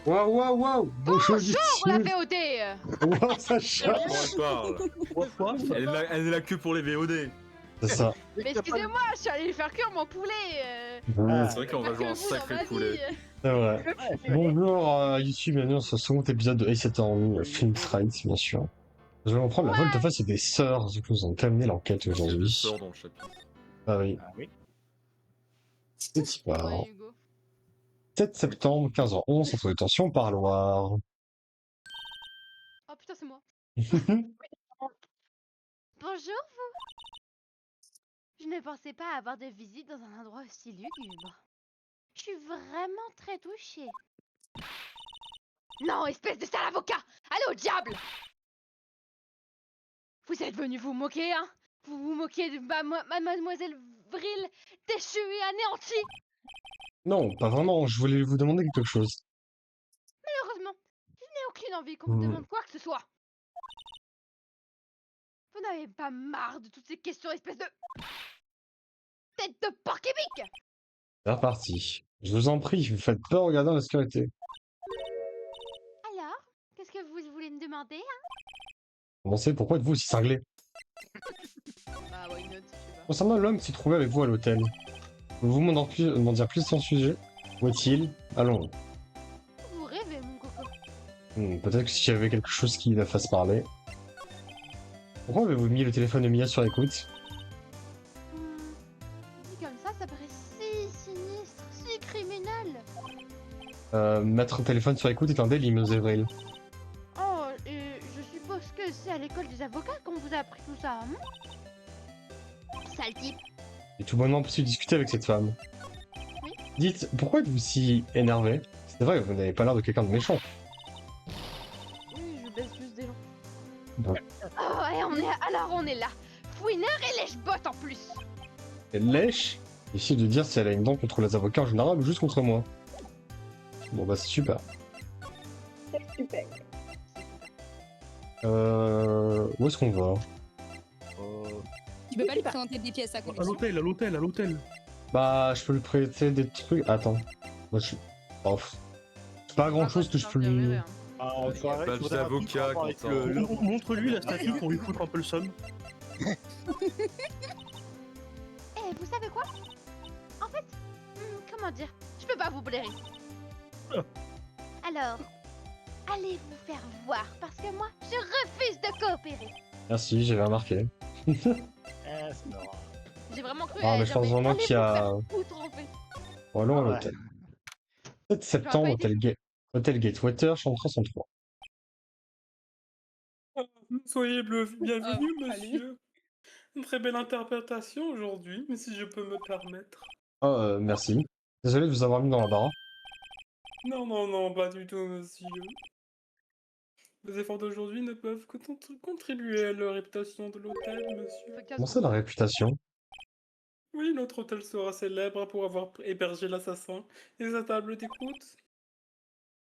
Waouh, waouh, waouh! Bonjour, Bonjour la YouTube! VOD. Waouh, Sacha! Comment elle parle? Quoi? Elle est là que pour les VOD. C'est ça. Mais excusez-moi, je suis allée lui faire cuire mon poulet. C'est vrai qu'on va Pas jouer que un vous dans sacré ma poulet. vie. C'est vrai. Bonjour YouTube, bienvenue dans ce second épisode de Ace Attorney Film Fright, bien sûr. Je vais reprendre la volte-face et des sœurs, du coup, nous allons terminer l'enquête Il aujourd'hui. sort dans le chapitre. Ah oui. Ah oui. C'est y part. Ouais, Hugo. 7 septembre, 15h11, centre de détention, parloir. Oh putain, c'est moi. Ouais, Bonjour vous. Je ne pensais pas avoir de visite dans un endroit aussi lugubre. Je suis vraiment très touchée. Non, espèce de sale avocat. Allez au diable. Vous êtes venu vous moquer, hein? Vous vous moquez de mademoiselle Vril, déchue et anéantie. non, pas vraiment, je voulais vous demander quelque chose. Malheureusement, je n'ai aucune envie qu'on me demande quoi que ce soit. Vous n'avez pas marre de toutes ces questions, espèce de tête de porc-épic. C'est reparti. Je vous en prie, vous faites pas regarder la sécurité. Alors, qu'est-ce que vous voulez me demander, hein? Commencez, pourquoi êtes-vous aussi cinglé? Bah, why not, je sais pas. Concernant l'homme qui s'y trouvait avec vous à l'hôtel, pouvez-vous m'en dire plus sur le sujet? Où est-il? Allons. Vous rêvez, mon coco. Peut-être que si j'avais quelque chose qui la fasse parler. Pourquoi avez-vous mis le téléphone de Mia sur écoute? Dit comme ça paraît si sinistre, si criminel. Mettre un téléphone sur écoute est un délit, Mlle Evril. Oh, je suppose que c'est à l'école des avocats qu'on vous a appris tout ça, hein? Sale type. J'ai tout bonnement possible de discuter avec cette femme. Oui. Dites, pourquoi êtes-vous si énervé? C'est vrai, vous n'avez pas l'air de quelqu'un de méchant. Oui, je baisse juste des gens. Bon. Oh, et on est là. Fouineur et lèche-botte en plus. Elle lèche? Essaye de dire si elle a une dent contre les avocats en général ou juste contre moi. Bon bah c'est super. Super. Où est-ce qu'on va? Tu peux pas lui présenter des pièces à À conviction? l'hôtel, à l'hôtel, à l'hôtel. Bah je peux lui prêter des trucs. Attends. Moi je suis. Off. C'est pas grand chose que je peux lui. Ah, Il y a pas d'avocat, Quentin. Montre-lui la statue pour lui foutre un peu le somme. Eh, vous savez quoi? En fait, comment dire? Je peux pas vous blairer. Ah. Alors, allez vous faire voir, parce que moi, je refuse de coopérer. Merci, j'avais remarqué. Ah, c'est marrant. J'ai vraiment cru Ah, à mais je pense vraiment allez qu'il y vous a. faire foutre, en fait. Allons à Ah ouais. l'hôtel. 7 septembre, J'aurais pas été. Hôtel Gatewater, chambre 303. Soyez bienvenue, Ah, monsieur. Une très belle interprétation aujourd'hui, mais si je peux me permettre. Oh, merci. Désolé de vous avoir mis dans l'embarras. Non, non, non, pas du tout, monsieur. Les efforts d'aujourd'hui ne peuvent que contribuer à la réputation de l'hôtel, monsieur. Comment ça, la réputation? Oui, notre hôtel sera célèbre pour avoir hébergé l'assassin et sa table d'écoute.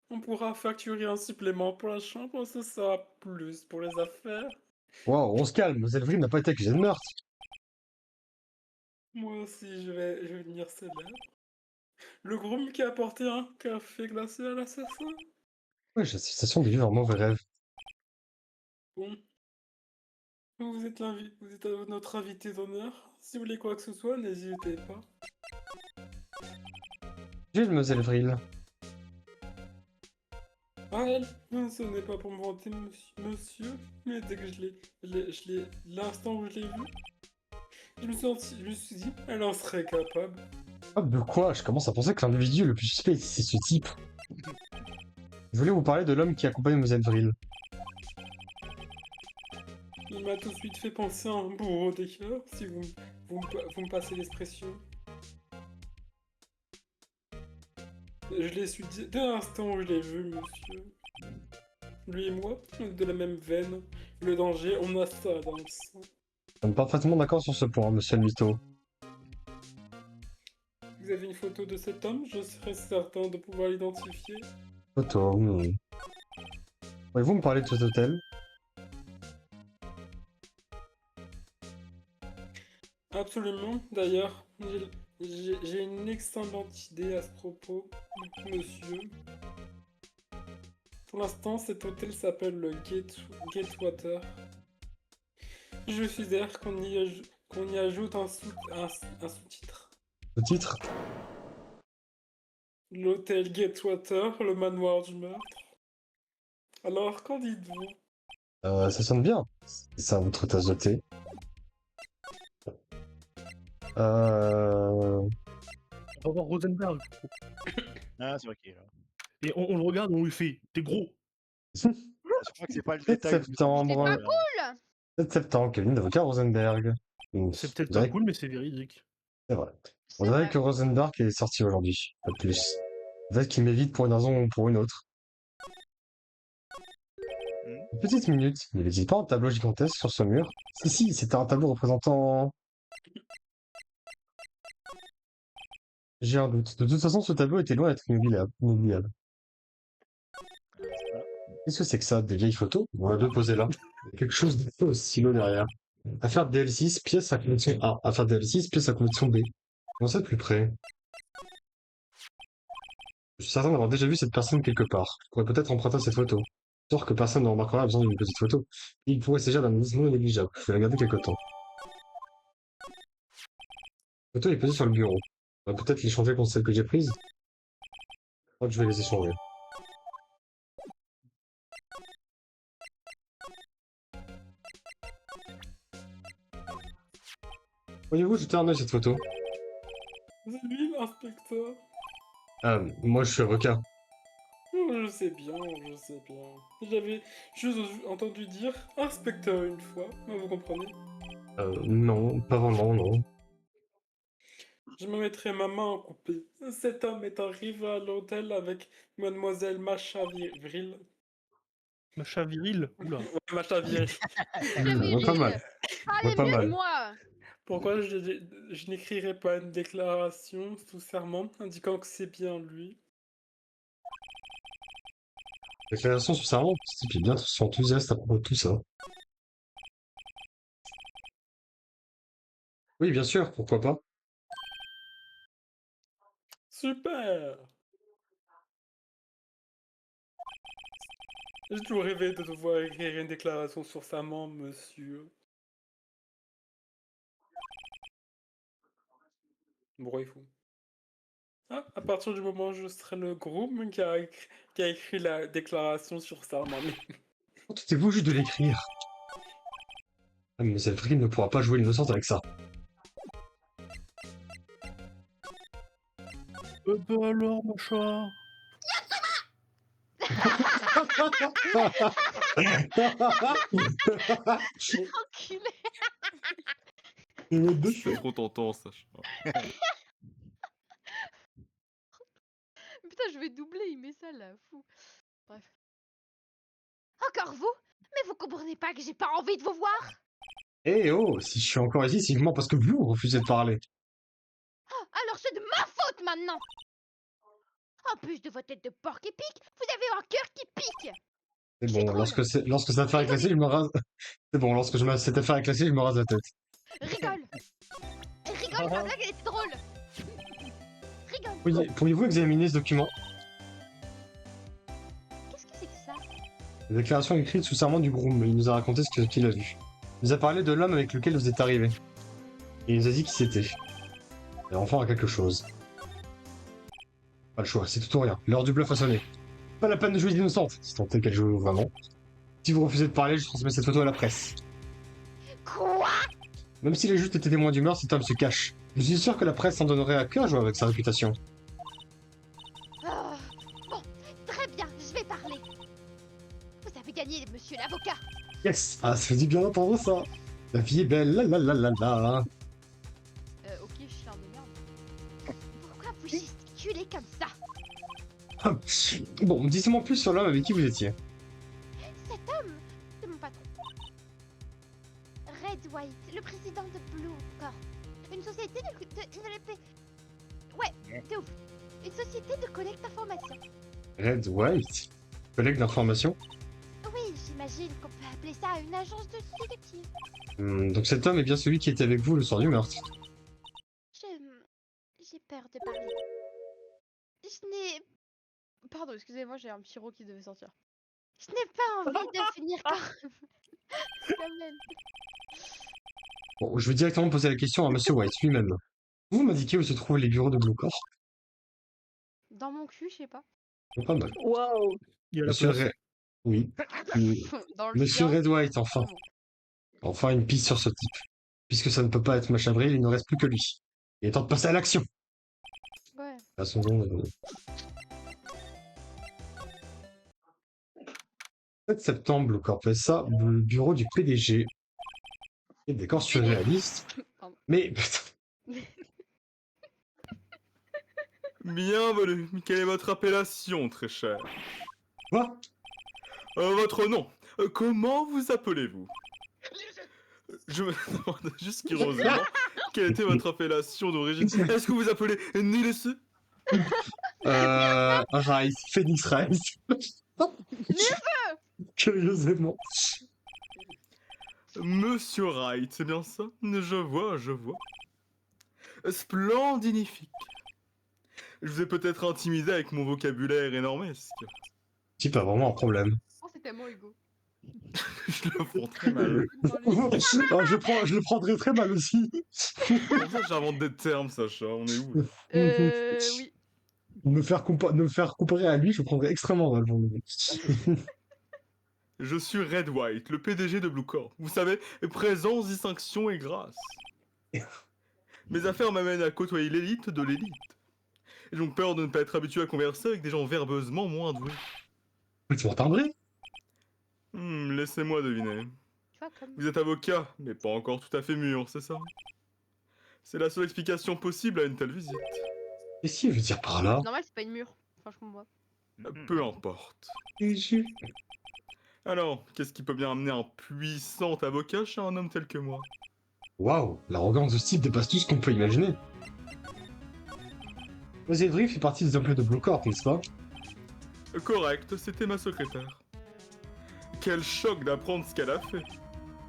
On pourra facturer un supplément pour la chambre, ce sera plus pour les affaires. Wow, on se calme, Zelvry n'a pas été accusé de meurtre. Moi aussi, je vais devenir célèbre. Le groom qui a apporté un café glacé à l'assassin. Ouais, j'ai la sensation de vivre un mauvais rêve. Bon. Vous êtes notre invité d'honneur. Si vous voulez quoi que ce soit, n'hésitez pas. J'ai Mademoiselle Vril. Ah, elle, ce n'est pas pour me vanter, monsieur, mais dès que l'instant où je l'ai vue, je me suis dit, elle en serait capable. Ah, de quoi? Je commence à penser que l'individu le plus suspect, c'est ce type. Je voulais vous parler de l'homme qui accompagne Mademoiselle Vril. Il m'a tout de suite fait penser à un bourreau des cœurs, si vous me passez l'expression. Je l'ai su dès l'instant où je l'ai vu, monsieur. Lui et moi, on est de la même veine. Le danger, on a ça dans le sang. Nous sommes parfaitement d'accord sur ce point, monsieur le mytho. Vous avez une photo de cet homme? Je serais certain de pouvoir l'identifier. Photo. Pouvez-vous me parler de cet hôtel? Absolument. D'ailleurs, j'ai une excellente idée à ce propos, monsieur. Pour l'instant, cet hôtel s'appelle le Gatewater. Je suggère qu'on y ajoute un sous-titre. Le titre? L'hôtel Gatewater, le manoir du meurtre. Alors, qu'en dites-vous? Ça sonne bien. C'est ça, votre tasse de thé. On va voir Rosenberg. Ah, c'est vrai qu'il est là. Et on le regarde, on lui fait t'es gros. Je crois que c'est pas le 7 détail. le plus septembre. important. Cool. 7 septembre, Kevin d'avocat Rosenberg. C'est peut-être On pas dirait- cool, mais c'est véridique. C'est vrai. C'est On dirait vrai. que Rosenberg est sorti aujourd'hui, pas plus. Peut-être qu'il m'évite pour une raison ou pour une autre. Une petite minute, il n'avait pas un tableau gigantesque sur ce mur? Si, c'était un tableau représentant... J'ai un doute. De toute façon, ce tableau était loin d'être inoubliable. Qu'est-ce que c'est que ça? Des vieilles photos? On a deux posées là. Il y a quelque chose de faux au stylo derrière. Affaire DL6, pièce à connexion A. Affaire DL6, pièce à connexion B. Comment ça de plus près? Je suis certain d'avoir déjà vu cette personne quelque part. Je pourrais peut-être emprunter cette photo. Sûr que personne ne remarquera besoin d'une petite photo. Il pourrait s'agir d'un mouvement non négligeable. Je vais la garder quelque temps. La photo est posée sur le bureau. On va peut-être l'échanger contre celle que j'ai prise. Je crois que je vais les échanger. Voyez-vous jeter un œil à cette photo? C'est lui, l'inspecteur. Moi je suis avocat. Je sais bien, je sais bien. J'avais juste entendu dire inspecteur une fois, vous comprenez? Non, pas vraiment, non. Je me mettrai ma main en coupé. Cet homme est arrivé à l'hôtel avec mademoiselle Macha Viril. Macha viril. Oula. Ouais, Macha Viril. Pas mal. Parlez Pas mieux mal. de moi. Pourquoi je n'écrirai pas une déclaration sous serment indiquant que c'est bien lui? Déclaration sur serment, ce type est bien trop enthousiaste à propos de tout ça. Oui, bien sûr, pourquoi pas. Super! J'ai toujours rêvé de devoir écrire une déclaration sur serment, monsieur. Bruit fou. Ah, à partir du moment où je serai le groom qui a écrit la déclaration sur serment. Tentez-vous juste de l'écrire. Ah, mais cette frime ne pourra pas jouer l'innocente avec ça. Bah alors, Macha. Enculé. C'est trop tentant, ça. Putain, je vais doubler, il met ça là, fou. Bref. Encore vous? Mais vous comprenez pas que j'ai pas envie de vous voir? Eh oh, si je suis encore ici, c'est uniquement parce que vous refusez de parler. Alors c'est de ma faute maintenant! En plus de votre tête de porc qui pique, vous avez un cœur qui pique! C'est C'est bon, drôle. lorsque cette affaire est classée, je me rase... C'est bon, cette affaire est classée, je me rase la tête. Rigole! Rigole, ma blague elle était drôle! Rigole! Pourriez-vous examiner ce document? Qu'est-ce que c'est que ça? La déclaration écrite sous serment du groom, il nous a raconté ce qu'il a vu. Il nous a parlé de l'homme avec lequel vous êtes arrivé. Et il nous a dit qui c'était. Et enfin à quelque chose. Pas le choix, c'est tout ou rien. L'heure du bluff a sonné. Pas la peine de jouer d'innocente, si tant est qu'elle joue vraiment. Si vous refusez de parler, je transmets cette photo à la presse. Quoi? Même s'il a juste été témoin du meurtre, cet homme se cache. Je suis sûr que la presse s'en donnerait à cœur jouer avec sa réputation. Ah, bon, très bien, je vais parler. Vous avez gagné, monsieur l'avocat. Yes! Ah, ça fait du bien d'entendre ça! La vie est belle, la la la la la! Ok, chien de merde. Pourquoi vous gesticulez comme ça? Bon, dites-moi plus sur l'homme avec qui vous étiez. Cet homme, c'est mon patron. Red White, le président de Blue Corp. Une société Ouais, t'es ouf. Une société de collecte d'informations. Red White? Collègue d'information? Oui, j'imagine qu'on peut appeler ça une agence de détective. Donc cet homme est bien celui qui était avec vous le soir du meurtre. J'ai peur de parler. Je n'ai... Pardon, excusez-moi, j'ai un petit rot qui devait sortir. Je n'ai pas envie de finir quand même. Bon, je vais directement poser la question à Monsieur White lui-même. Vous m'indiquez où se trouvent les bureaux de Bluecore? Dans mon cul, je sais pas. Pas mal. Wow. Il y a la Monsieur place. Ray... Oui. Mm, Dans le Monsieur sien. Red White, enfin. c'est bon. Enfin, une piste sur ce type. Puisque ça ne peut pas être Machabril, il ne reste plus que lui. Il est temps de passer à l'action. Ouais. À son nom, 7 septembre, Bluecorp fait ça, le bureau du PDG. Et décor surréaliste. Pardon. Mais, putain, Bienvenue. Quelle est votre appellation, très cher? quoi? Votre nom. Comment vous appelez-vous? Je me demande juste curieusement quelle était votre appellation d'origine. Est-ce que vous appelez Nilesse? Rice, Phoenix Rice. Curieusement. Monsieur Wright, c'est bien ça? Je vois, je vois. Splendinifique. Je vous ai peut-être intimidé avec mon vocabulaire énormesque. C'est pas vraiment un problème. Oh, c'est tellement Hugo. Je le prends très mal. Ah, je le prendrais très mal aussi. Comme ça, j'invente des termes, Sacha. On est où là? Oui. Me faire comparer à lui, je le prendrais extrêmement mal pour le coup. Je suis Red White, le PDG de Bluecorp. Vous savez, présence, distinction et grâce. Mes affaires m'amènent à côtoyer l'élite de l'élite. J'ai donc peur de ne pas être habitué à converser avec des gens verbeusement moins doués. Tu m'as timbré? Laissez-moi deviner. Tu vois, comme. Vous êtes avocat, mais pas encore tout à fait mûr, c'est ça? C'est la seule explication possible à une telle visite. Qu'est-ce qu'il veut dire par là? Normal, c'est pas une mur. Franchement, moi. Peu importe. PDG. Alors, qu'est-ce qui peut bien amener un puissant avocat chez un homme tel que moi? Waouh, l'arrogance de ce type dépasse tout ce qu'on peut imaginer. Evry fait partie des emplois de Bluecorp, n'est-ce pas? Correct, c'était ma secrétaire. Quel choc d'apprendre ce qu'elle a fait.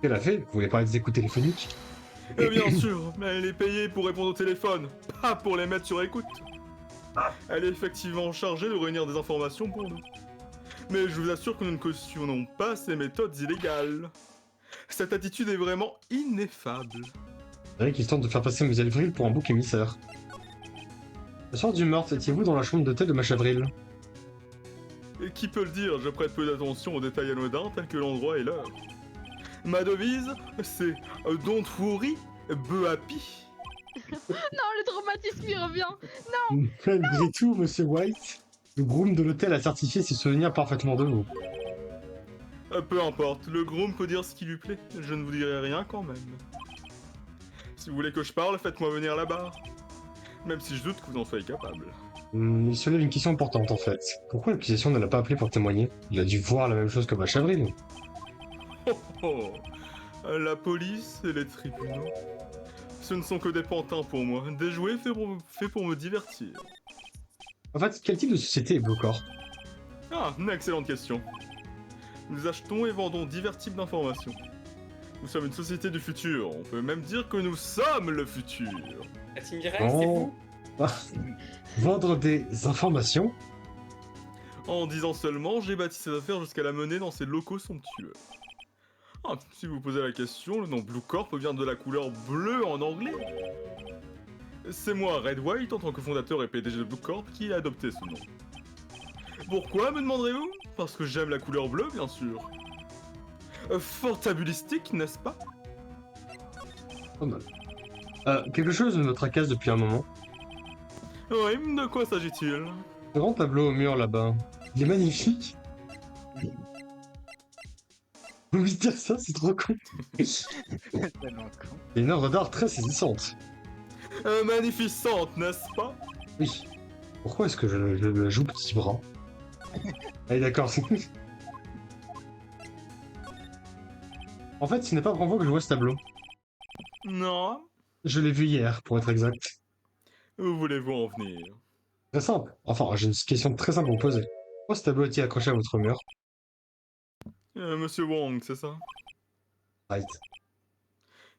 Qu'elle a fait? Vous voulez parler des écoutes téléphoniques? Bien sûr, mais elle est payée pour répondre au téléphone, pas pour les mettre sur écoute. Elle est effectivement chargée de réunir des informations pour nous. Mais je vous assure que nous ne cautionnons pas ces méthodes illégales. Cette attitude est vraiment ineffable. C'est vrai qu'il tente de faire passer Monsieur Evry pour un bouc émissaire. Le soir du meurtre, étiez-vous dans la chambre d'hôtel de Machavril? Et qui peut le dire, je prête peu d'attention aux détails anodins tels que l'endroit et l'heure. Ma devise, c'est Don't worry, be happy. Non, le traumatisme, il revient. Malgré tout, Monsieur White, le groom de l'hôtel a certifié ses souvenirs parfaitement de vous. Peu importe, le groom peut dire ce qui lui plaît, je ne vous dirai rien quand même. Si vous voulez que je parle, faites-moi venir là-bas. Même si je doute que vous en soyez capable. Il se lève une question importante en fait. Pourquoi l'accusation ne l'a pas appelé pour témoigner? Il a dû voir la même chose que Machavril. Oh oh. La police et les tribunaux, ce ne sont que des pantins pour moi, des jouets faits pour me divertir. En fait, quel type de société est Bluecorp? Ah, une excellente question. Nous achetons et vendons divers types d'informations. Nous sommes une société du futur, on peut même dire que nous sommes le futur. La team Mireille, c'est Oh. vous? Vendre des informations? En 10 ans seulement, j'ai bâti ces affaires jusqu'à la mener dans ces locaux somptueux. Ah, si vous posez la question, le nom Bluecorp vient de la couleur bleue en anglais. C'est moi, Red White, en tant que fondateur et PDG de Bluecorp, qui ai adopté ce nom. Pourquoi, me demanderez-vous? Parce que j'aime la couleur bleue, bien sûr. Fort fabulistique, n'est-ce pas? Pas mal. Quelque chose me tracasse depuis un moment. Oui, de quoi s'agit-il? Ce grand tableau au mur là-bas, il est magnifique. Vous me dire ça, c'est trop con. Tellement con. C'est une œuvre d'art très saisissante. Magnificente, n'est-ce pas? Oui. Pourquoi est-ce que je le joue petit bras? Allez, d'accord. En fait, ce n'est pas la première fois que je vois ce tableau. Non. Je l'ai vu hier, pour être exact. Où voulez-vous en venir? Très simple. Enfin, j'ai une question très simple à vous poser. Pourquoi ce tableau est-il accroché à votre mur? Monsieur Wong, c'est ça? Right.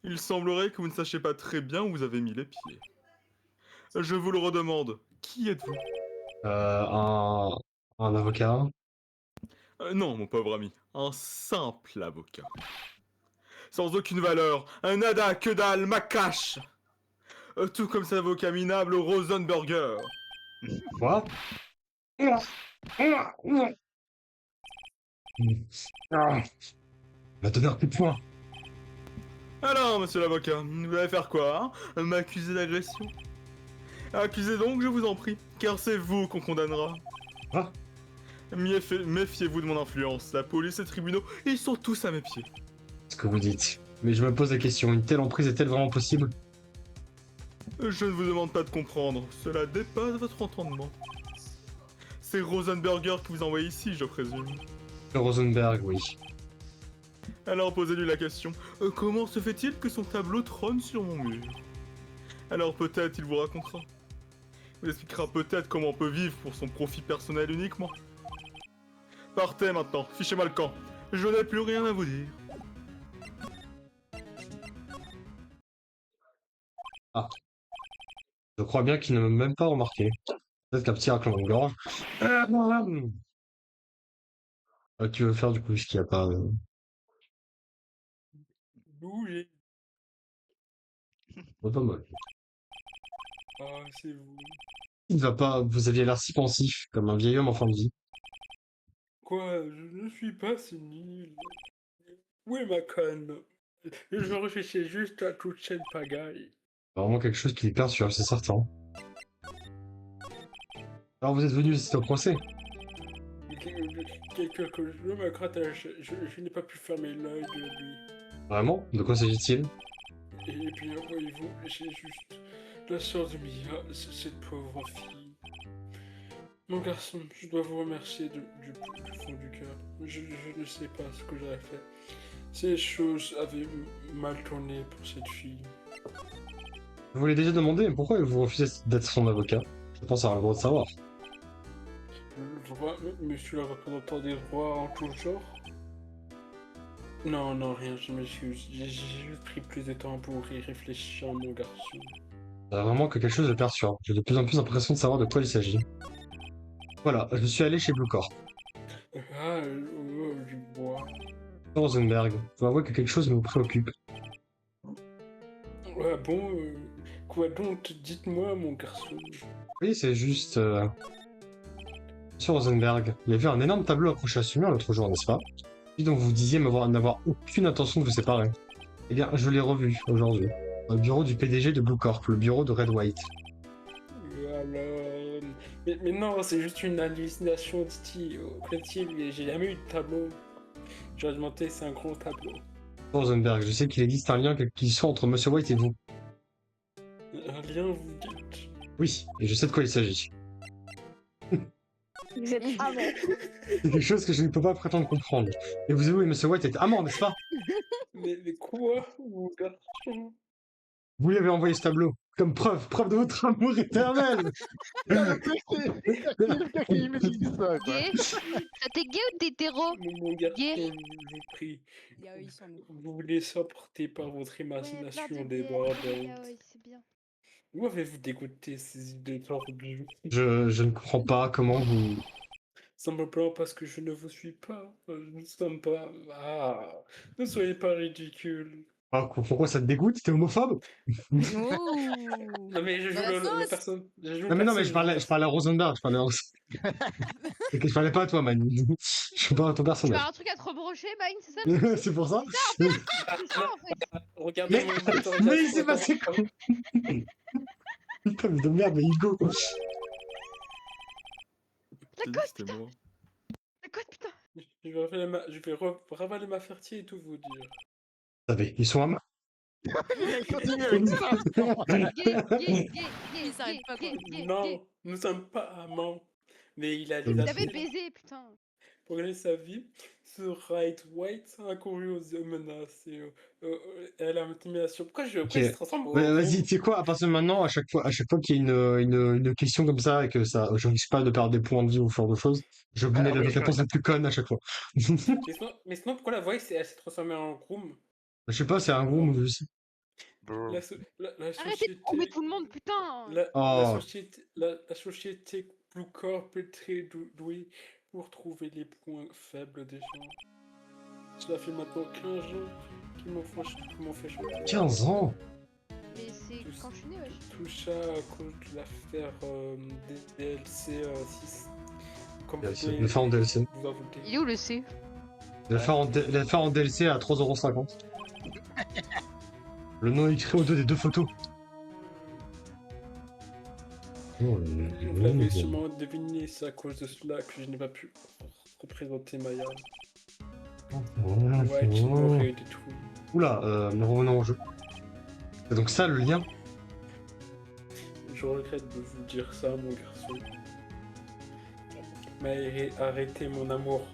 Il semblerait que vous ne sachiez pas très bien où vous avez mis les pieds. Je vous le redemande, qui êtes-vous? Un avocat. Non, mon pauvre ami, un simple avocat. Sans aucune valeur, un nada, que dalle, macache. Tout comme cet avocat minable Rosenberger. Quoi? Ah, m'a donné un coup de poing. Alors, monsieur l'avocat, vous allez faire quoi, hein? M'accuser d'agression? Accusez donc, je vous en prie, car c'est vous qu'on condamnera. Ah. Méfiez-vous de mon influence, la police et les tribunaux, ils sont tous à mes pieds. Ce que vous dites. Mais je me pose la question, une telle emprise est-elle vraiment possible? Je ne vous demande pas de comprendre, cela dépasse votre entendement. C'est Rosenberger qui vous envoie ici, je présume. Le Rosenberg, oui. Alors posez-lui la question, comment se fait-il que son tableau trône sur mon mur? Alors peut-être il vous racontera. Il vous expliquera peut-être comment on peut vivre pour son profit personnel uniquement. Partez maintenant, fichez-moi le camp. Je n'ai plus rien à vous dire. Je crois bien qu'il ne m'a même pas remarqué. Peut-être qu'un petit raclement de gorge. Tu veux faire du coup, puisqu'il n'y a pas... Bougez. pas mal. Ah, c'est vous. Il va pas... Vous aviez l'air si pensif, comme un vieil homme en fin de vie. Quoi, je ne suis pas si nul. Où est ma conne? Je réfléchis juste à toute cette pagaille. Vraiment quelque chose qui est perturbe, c'est certain. Alors vous êtes venu assister au procès? Quelque chose me gratte, je n'ai pas pu fermer l'œil de lui. Vraiment? De quoi s'agit-il? Et bien, voyez-vous, j'ai juste la sœur de Mia, cette pauvre fille. Mon garçon, je dois vous remercier du fond du cœur. Je ne sais pas ce que j'aurais fait. Ces choses avaient mal tourné pour cette fille. Je vous l'ai déjà demandé, mais pourquoi vous refusez d'être son avocat? Je pense avoir le droit de savoir. Le droit, monsieur le représentant des droits en tout genre? Non, non, rien, je m'excuse. J'ai juste pris plus de temps pour y réfléchir, mon garçon. Vraiment que quelque chose de perturbe. J'ai de plus en plus l'impression de savoir de quoi il s'agit. Voilà, je suis allé chez Blue Corp. Ah, du bois. Rosenberg, je dois avouer que quelque chose me préoccupe. Ouais, bon, quoi donc, dites-moi, mon garçon. Oui, c'est juste... Monsieur Rosenberg, il y avait un énorme tableau accroché à ce mur l'autre jour, n'est-ce pas? Et donc vous disiez n'avoir aucune intention de vous séparer. Eh bien, je l'ai revu aujourd'hui. Au bureau du PDG de Blue Corp, le bureau de Red White. Alors... Mais non, c'est juste une hallucination créative, j'ai jamais eu de tableau. J'ai demandé, c'est un gros tableau. Rosenberg, je sais qu'il existe un lien qui soit entre Monsieur White et vous. Un lien, vous dites? Oui, et je sais de quoi il s'agit. Vous êtes amant. C'est quelque chose que je ne peux pas prétendre comprendre. Et vous avouez, Monsieur White est amant, n'est-ce pas? Mais quoi, mon garçon? Vous lui avez envoyé ce tableau, comme preuve de votre amour éternel. Il me dit ça, quoi. Gay? T'es gay ou t'es hétéro? Mon garçon, Gay. je vous prie. Yaoi sans nous. Vous vous laissez emporter par votre imagination débordante. C'est bien. Où avez-vous dégoûté ces idées tordues? Je ne comprends pas comment vous... Simplement parce que je ne vous suis pas. Nous ne sommes pas... Ah, ne soyez pas ridicule. Ah, pourquoi ça te dégoûte? T'es homophobe? Non mais je joue Dans la la sauce. personne... Non mais non, mais je parlais à Rosenberg, je parlais je parlais pas à toi, man. Je parle à ton Tu personnage. as un truc à te rebrocher, Mine, c'est ça? C'est pour ça? C'est ça, en fait. Regardez Mais- mon Mais il s'est passé quoi? Putain, mais de merde, mais Hugo. La J'ai dit, côte, c'était putain. moi. La côte, putain. Je vais ravaler ma fertier et tout vous dire. Vous savez, ils sont amants. Il continue avec ça. Gay. Il s'arrête pas, quoi. Non, nous sommes pas amants. Mais il a Vous des T'avais aspects. baisé, putain. Pour gagner sa vie, ce Right White a couru aux menaces et à la intimidation. Pourquoi il se transforme au... Vas-y, tu sais quoi, à partir de maintenant, à chaque fois qu'il y a une question comme ça et que ça, je risque pas de perdre des points de vie ou ce genre de choses, je vous mets Ah la oui, réponse la plus conne à chaque fois. Mais sinon, pourquoi la voix elle s'est transformée en groom? Je sais pas, c'est un gros move aussi. Bro. La Arrêtez de société... tromper tout le monde, putain. La Oh. société Blue Corp est très douée pour trouver les points faibles des gens. Cela fait maintenant 15 jours qu'ils m'ont fait chanter. 15 ans. Mais c'est Tous- quand je suis née, wesh. Tout ça à cause de l'affaire DLC 6. Comme vous pouvez L'affaire en DLC. vous en douter. Il est où le C? L'affaire en DLC à 3,50€. Le nom écrit au dos des deux photos. Oh, Vous l'avez sûrement deviné, c'est à cause de cela que je n'ai pas pu représenter Maya. Ouais, qui m'aurait détruit. Oula, revenons au jeu. C'est donc ça le lien? Je regrette de vous dire ça, mon garçon. Mais arrêtez mon amour,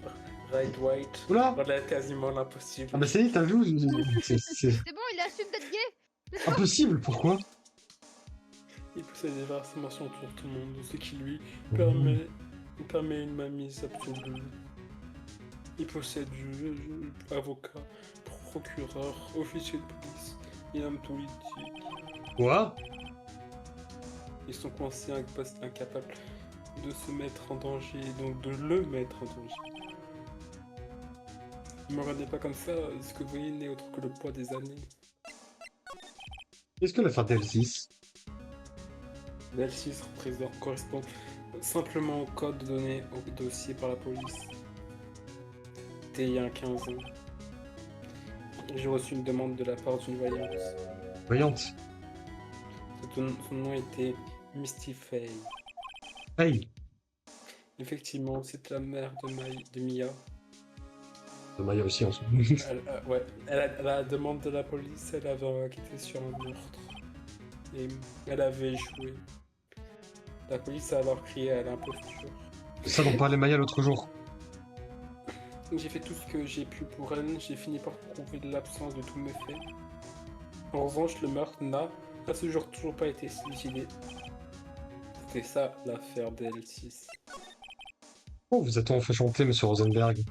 Ride White. Oula. Voilà quasiment l'impossible. Ah bah c'est, t'as vu? C'est C'est bon, il assume d'être gay. impossible, pourquoi? Il possède des informations sur tout le monde, ce qui lui permet une mainmise absolue. Il possède avocat, procureur, officier de police et homme politique. Quoi? Ils sont coincés, incapables de se mettre en danger, donc de le mettre en danger. Ne me regardez pas comme ça, ce que vous voyez n'est autre que le poids des années. Qu'est-ce que l'affaire DL6? L'L6 correspond simplement au code donné au dossier par la police. C'était il y a 15 ans. J'ai reçu une demande de la part d'une voyante. Voyante. Son nom était Misty Faye. Hey. Effectivement, c'est la mère de Mia. De Maya aussi en soi. Ouais, à la demande de la police, elle avait enquêté sur un meurtre. Et elle avait échoué. La police a alors crié à l'imposture. C'est ça dont parlait Maya l'autre jour. J'ai fait tout ce que j'ai pu pour elle, j'ai fini par prouver l'absence de tous mes faits. En revanche, le meurtre n'a, à ce jour, toujours pas été élucidé. C'était ça, l'affaire DL6. Oh, vous êtes-on fait chanter, monsieur Rosenberg?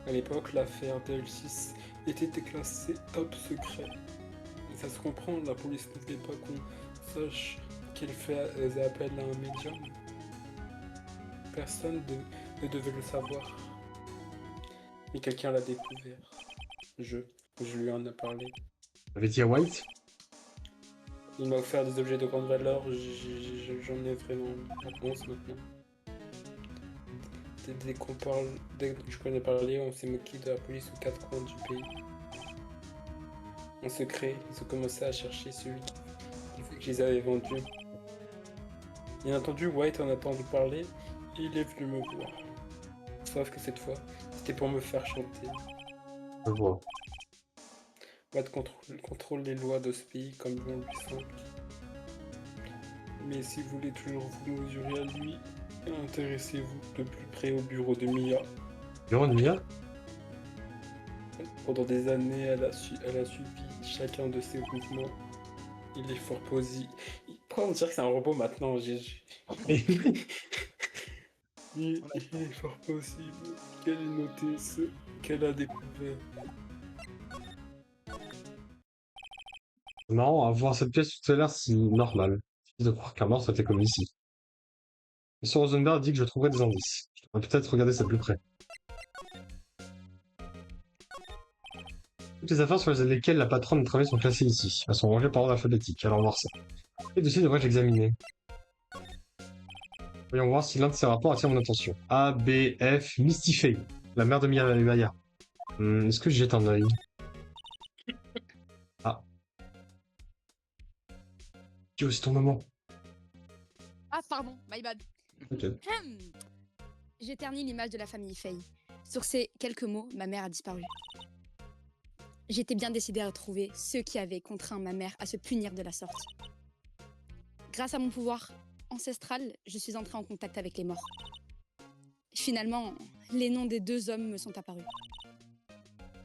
À l'époque, l'affaire DL6 était déclassée top secret. Et ça se comprend, la police ne voulait pas qu'on sache qu'elle faisait appel à un médium. Personne ne devait le savoir. Mais quelqu'un l'a découvert. Je lui en ai parlé. Vous avez dit à White? Il m'a offert des objets de grande valeur, j'en ai vraiment la réponse maintenant. Dès que je connais parlé, on s'est moqué de la police aux quatre coins du pays. En secret, ils ont commencé à chercher celui qui les avait vendus. Bien entendu, White en a entendu parler et il est venu me voir. Sauf que cette fois, c'était pour me faire chanter. Je vois. White contrôle les lois de ce pays comme bon lui semble. Mais si vous voulez toujours vous mesurer à lui, intéressez-vous de plus près au bureau de Mia. Bureau de Mia? Pendant des années, elle a suivi chacun de ses mouvements. Il est fort possible. Pourquoi on dirait que c'est un robot maintenant? Il est fort possible qu'elle ait noté ce qu'elle a découvert. C'est marrant, à voir cette pièce tout à l'heure, c'est normal. C'est de croire qu'un mort a été commis ici. Monsieur Rosenberg dit que je trouverai des indices. Je devrais peut-être regarder ça de plus près. Toutes les affaires sur lesquelles la patronne travaille sont classées ici. Elles sont rangées par ordre alphabétique. Allons voir ça. Quel dossier devrais-je examiner? Voyons voir si l'un de ces rapports attire mon attention. A, B, F, Misty Faye, la mère de Maya. Est-ce que je jette un œil? Ah. Yo, c'est ton moment. Ah, pardon, my bad. Ok. J'ai terni l'image de la famille Faye. Sur ces quelques mots, ma mère a disparu. J'étais bien décidée à retrouver ceux qui avaient contraint ma mère à se punir de la sorte. Grâce à mon pouvoir ancestral, je suis entrée en contact avec les morts. Finalement, les noms des deux hommes me sont apparus.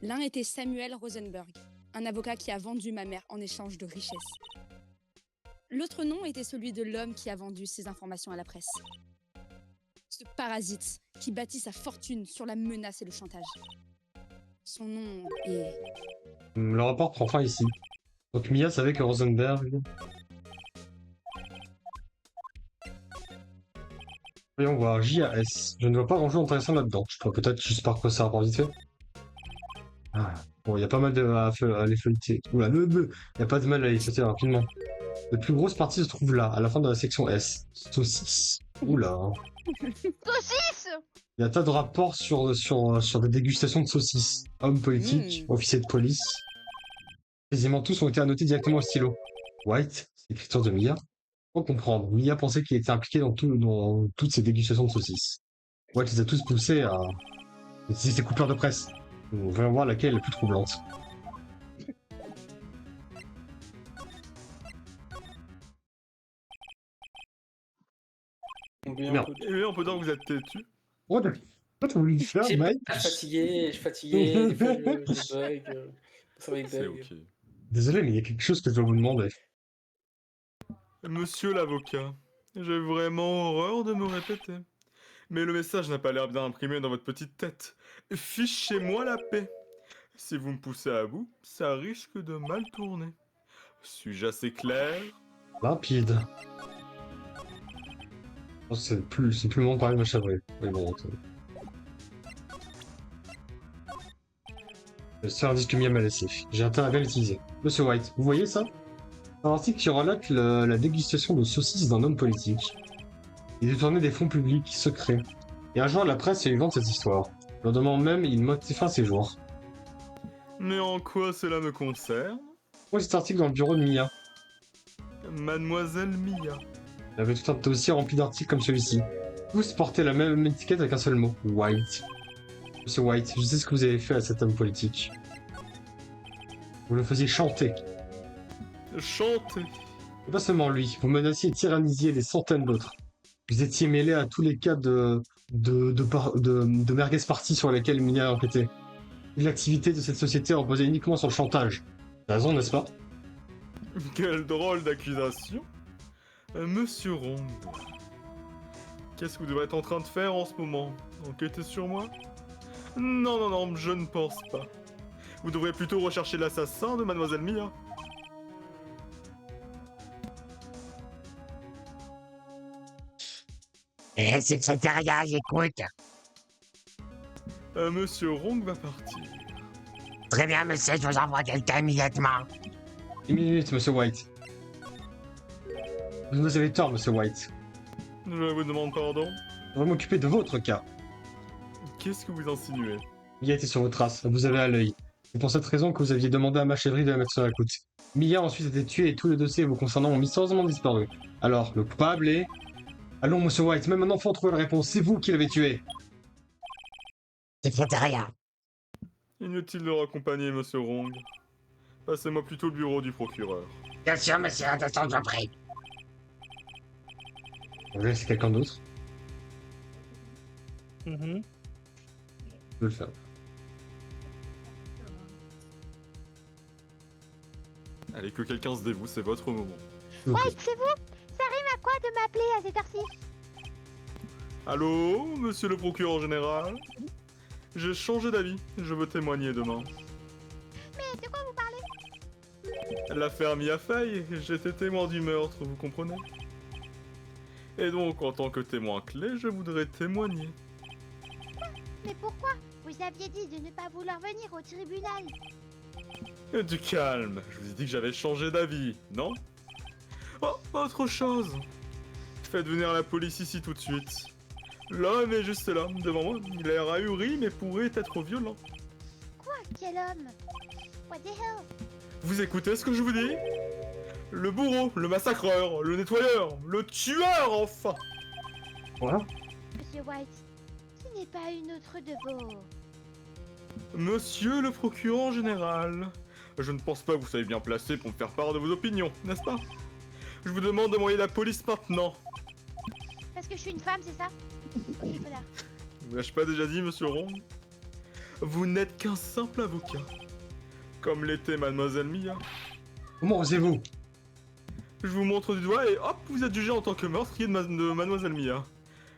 L'un était Samuel Rosenberg, un avocat qui a vendu ma mère en échange de richesses. L'autre nom était celui de l'homme qui a vendu ces informations à la presse. Ce parasite qui bâtit sa fortune sur la menace et le chantage. Son nom est... Le rapport prend fin ici. Donc Mia savait que Rosenberg... Voyons voir, JAS. Je ne vois pas grand-chose d'intéressant là-dedans. Je pourrais peut-être juste par quoi ça rapporte vite fait. Ah. Bon, il y a pas mal à les feuilleter. Oula, il y a pas de mal à les feuilleter rapidement. La plus grosse partie se trouve là, à la fin de la section S. Saucisse. Oula. Saucisse! Il y a un tas de rapports sur des dégustations de saucisses. Hommes politiques, officiers de police. Quasiment tous ont été annotés directement au stylo. White, c'est l'écriture de Mia. Pour comprendre, Mia pensait qu'il était impliqué dans toutes ces dégustations de saucisses. White les a tous poussés à utiliser ses coupures de presse. On va voir laquelle est la plus troublante. Merde. Et on peut dire que vous êtes têtu. Oh, quoi t'as voulu faire, Je sais pas, Mike? je suis fatigué, des fois je bug, ça va C'est bug. ok. Désolé, mais il y a quelque chose que je dois vous demander. Monsieur l'avocat, j'ai vraiment horreur de me répéter. Mais le message n'a pas l'air bien imprimé dans votre petite tête. Fichez-moi la paix. Si vous me poussez à bout, ça risque de mal tourner. Suis-je assez clair? Limpide. Oh, c'est plus le moment de parler de ma chavrée. Oui, bon, le seul indice que Mia m'a laissé. J'ai intérêt à bien l'utiliser. Monsieur White, vous voyez ça? C'est un article qui relate la dégustation de saucisses d'un homme politique. Il détournait des fonds publics secrets. Et un jour, la presse fait vendre cette histoire. Le lendemain même, il mettait fin à ses jours. Mais en quoi cela me concerne? Moi, cet article dans le bureau de Mia. Mademoiselle Mia. Il avait tout un dossier rempli d'articles comme celui-ci. Tous portaient la même étiquette avec un seul mot. White. Monsieur White, je sais ce que vous avez fait à cet homme politique. Vous le faisiez chanter. Chantez. Et pas seulement lui, vous menaciez et tyrannisiez des centaines d'autres. Vous étiez mêlé à tous les cas de merguez party sur lesquels Mia a enquêté. L'activité de cette société reposait uniquement sur le chantage. T'as raison, n'est-ce pas? Quelle drôle d'accusation. Monsieur Rong. Qu'est-ce que vous devez être en train de faire en ce moment? Enquêter sur moi? Non, je ne pense pas. Vous devrez plutôt rechercher l'assassin de Mademoiselle Mia. Secrétariat, j'écoute. Monsieur Rong va partir. Très bien, monsieur, je vous envoie quelqu'un immédiatement. Une minute, monsieur White. Vous avez tort, monsieur White. Je vous demande pardon. Je vais m'occuper de votre cas. Qu'est-ce que vous insinuez? Mia était sur vos traces, vous avez à l'œil. C'est pour cette raison que vous aviez demandé à ma chèvrerie de la mettre sur la écoute. Mia a ensuite été tuée et tous les dossiers vous concernant ont mystérieusement disparu. Alors, le coupable est... Allons, monsieur White, même un enfant trouve la réponse, c'est vous qui l'avez tué. Secrétariat. Inutile de raccompagner, monsieur Rong. Passez-moi plutôt le bureau du procureur. Bien sûr, monsieur, un instant, je vous prie. Ouais, c'est quelqu'un d'autre. Mhm. Je peux le faire. Allez, que quelqu'un se dévoue, c'est votre moment. Ok. White, c'est vous? Ça rime à quoi de m'appeler à cette heure-ci? Allô, monsieur le procureur général? J'ai changé d'avis, je veux témoigner demain. Mais de quoi vous parlez? L'affaire Mia Fey, j'étais témoin du meurtre, vous comprenez? Et donc, en tant que témoin clé, je voudrais témoigner. Mais pourquoi? Vous aviez dit de ne pas vouloir venir au tribunal. Du calme, je vous ai dit que j'avais changé d'avis, non? Oh, autre chose. Faites venir la police ici tout de suite. L'homme est juste là, devant moi. Il a l'air ahuri, mais pourrait être violent. Quoi? Quel homme? What the hell? Vous écoutez ce que je vous dis? Le bourreau, le massacreur, le nettoyeur, le tueur, enfin! Voilà. Monsieur White, ce n'est pas une autre de vos... Monsieur le procureur général, je ne pense pas que vous soyez bien placé pour me faire part de vos opinions, n'est-ce pas? Je vous demande d'envoyer la police maintenant. Parce que je suis une femme, c'est ça? Voilà. Vous l'ai-je pas déjà dit, monsieur Rond? Vous n'êtes qu'un simple avocat. Comme l'était mademoiselle Mia. Comment osez-vous? Je vous montre du doigt et hop, vous êtes jugé en tant que meurtrier de mademoiselle Mia.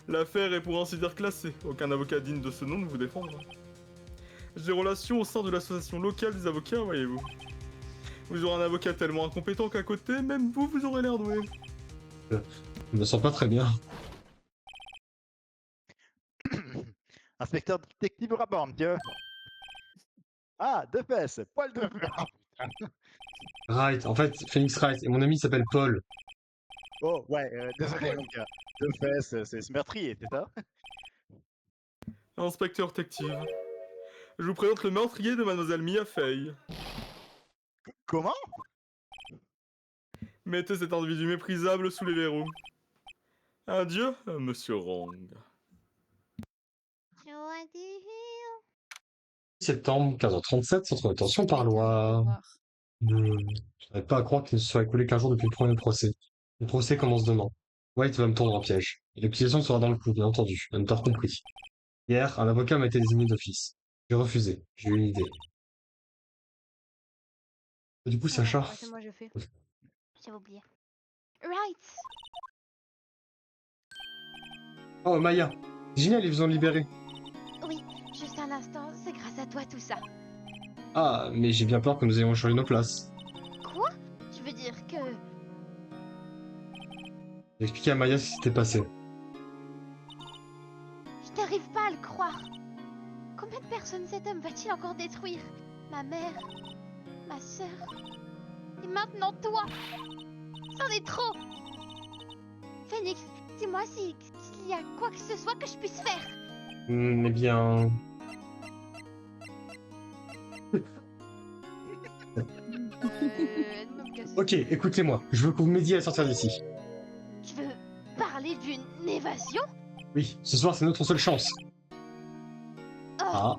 L'affaire est pour ainsi dire classée. Aucun avocat digne de ce nom ne vous défendra. J'ai des relations au sein de l'association locale des avocats, voyez-vous. Vous aurez un avocat tellement incompétent qu'à côté, même vous aurez l'air doué. Je me sens pas très bien. Inspecteur détective Raban, monsieur. Ah, deux fesses, poil de fer. Right, en fait, Phoenix Wright, et mon ami s'appelle Paul. Oh, ouais, désolé, mon gars. Deux fesses, c'est ce meurtrier, c'est ça? Inspecteur détective. Je vous présente le meurtrier de Mademoiselle Mia Fey. Comment? Mettez cet individu méprisable sous les verrous. Adieu, monsieur Rong. Septembre 15h37, centre de détention par loi. Je n'arrive pas à croire qu'il ne se soit écoulé qu'un jour depuis le premier procès. Le procès commence demain. White va me tendre un piège. Et l'accusation sera dans le coup, bien entendu, à ne pas compris. Hier, un avocat m'a été désigné d'office. J'ai refusé. J'ai eu une idée. Et du coup, Sacha. C'est moi, je fais. J'avais oublié. Right. Oh, Maya. Génial, ils vous ont libéré. Oui, juste un instant, c'est grâce à toi tout ça. Ah, mais j'ai bien peur que nous ayons changé nos places. Quoi? Tu veux dire que... J'ai expliqué à Maya ce qui s'était passé. Je n'arrive pas à le croire. Combien de personnes cet homme va-t-il encore détruire? Ma mère, ma sœur, et maintenant toi. C'en est trop. Phoenix, dis-moi s'il y a quoi que ce soit que je puisse faire. Eh bien... Non, me casse. Ok, écoutez-moi. Je veux que vous m'aidiez à sortir d'ici. Tu veux parler d'une évasion? Oui, ce soir, c'est notre seule chance. Oh, Ah,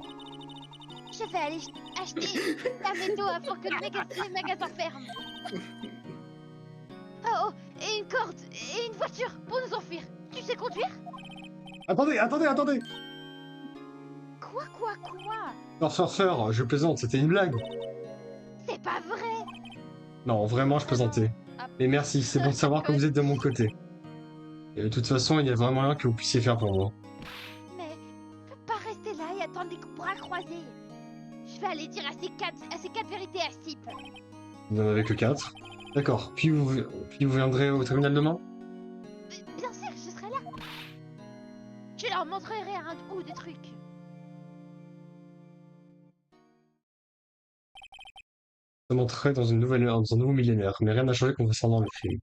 je vais aller acheter la métaux avant que les magasins ferment. Oh, et une corde, et une voiture pour nous enfuir. Tu sais conduire? attendez. Quoi? Non, surfeur, je plaisante, c'était une blague. C'est pas vrai. Non, vraiment, je plaisantais. Mais merci, c'est bon de savoir que vous êtes de mon côté. Et de toute façon, il y a vraiment rien que vous puissiez faire pour moi. Mais je peux pas rester là et attendre les bras croisés. Je vais aller dire à ces quatre vérités à Sip. Vous n'en avez que 4. D'accord, puis vous viendrez au tribunal demain? Bien sûr, je serai là. Je leur montrerai un ou des trucs. Ça montrerait dans un nouveau millénaire, mais rien n'a changé concernant le film.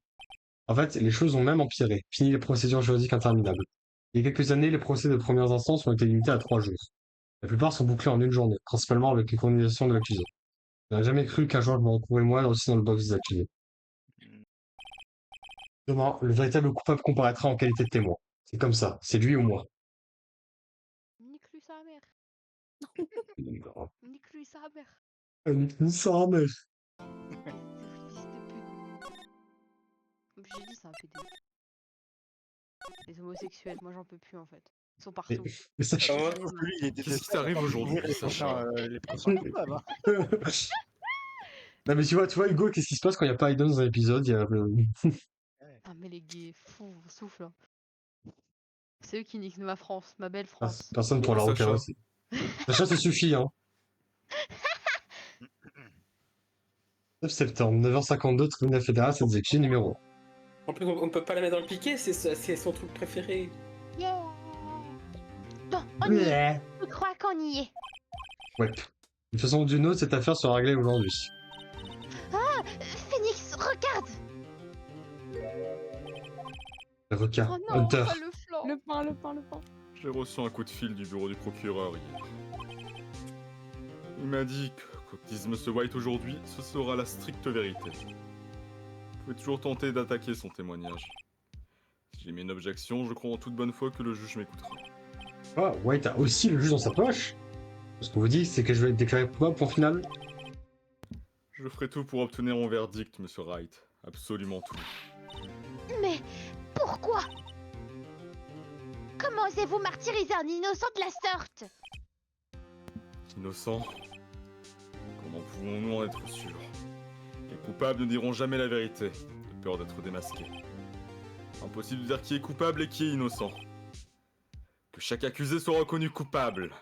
En fait, les choses ont même empiré. Fini les procédures juridiques interminables. Il y a quelques années, les procès de premières instances ont été limités à 3 jours. La plupart sont bouclés en une journée, principalement avec les condamnations de l'accusé. Je n'aurais jamais cru qu'un jour je me retrouverais moi aussi dans le box des accusés. Demain, le véritable coupable comparaîtra en qualité de témoin. C'est comme ça, c'est lui ou moi. Nique-lui sa mère. Non. Nique-lui sa mère. Une sœur, mais... Fils de pute. Comme j'ai dit, c'est un PD. Les homosexuels, moi j'en peux plus en fait. Ils sont partout. Mais ça... Oh, Lui, il est Qu'est-ce qui t'arrive aujourd'hui, les Sacha? prochains coupables, hein. Non mais tu vois Hugo, qu'est-ce qui se passe quand il n'y a pas Aiden dans un épisode? Il y a... Ah mais les gays, fou, souffle. Hein. C'est eux qui niquent ma France, ma belle France. Personne pour la Sacha. repérer. Sacha, ça suffit, hein. 9 septembre, 9h52, tribunal fédéral, cette exécution numéro 1. En plus, on peut pas la mettre dans le piquet, c'est son truc préféré. Yeah. Bon, on y est. Je crois qu'on y est. Ouais. De toute façon, d'une autre, cette affaire sera réglée aujourd'hui. Phoenix, regarde. Requin, Oh non, Hunter. pas le flanc. Le pain. J'ai reçu un coup de fil du bureau du procureur hier. Il m'a dit que quoi que dise Monsieur White aujourd'hui, ce sera la stricte vérité. Vous pouvez toujours tenter d'attaquer son témoignage. Si j'ai mis une objection, je crois en toute bonne foi que le juge m'écoutera. Ah, White a aussi le juge dans sa poche. Ce qu'on vous dit, c'est que je vais être déclaré coupable pour final. Je ferai tout pour obtenir mon verdict, Monsieur Wright. Absolument tout. Mais pourquoi? Comment osez-vous martyriser un innocent de la sorte? Innocent? Comment pouvons-nous en être sûrs? Les coupables ne diront jamais la vérité, de peur d'être démasqués. Impossible de dire qui est coupable et qui est innocent. Que chaque accusé soit reconnu coupable.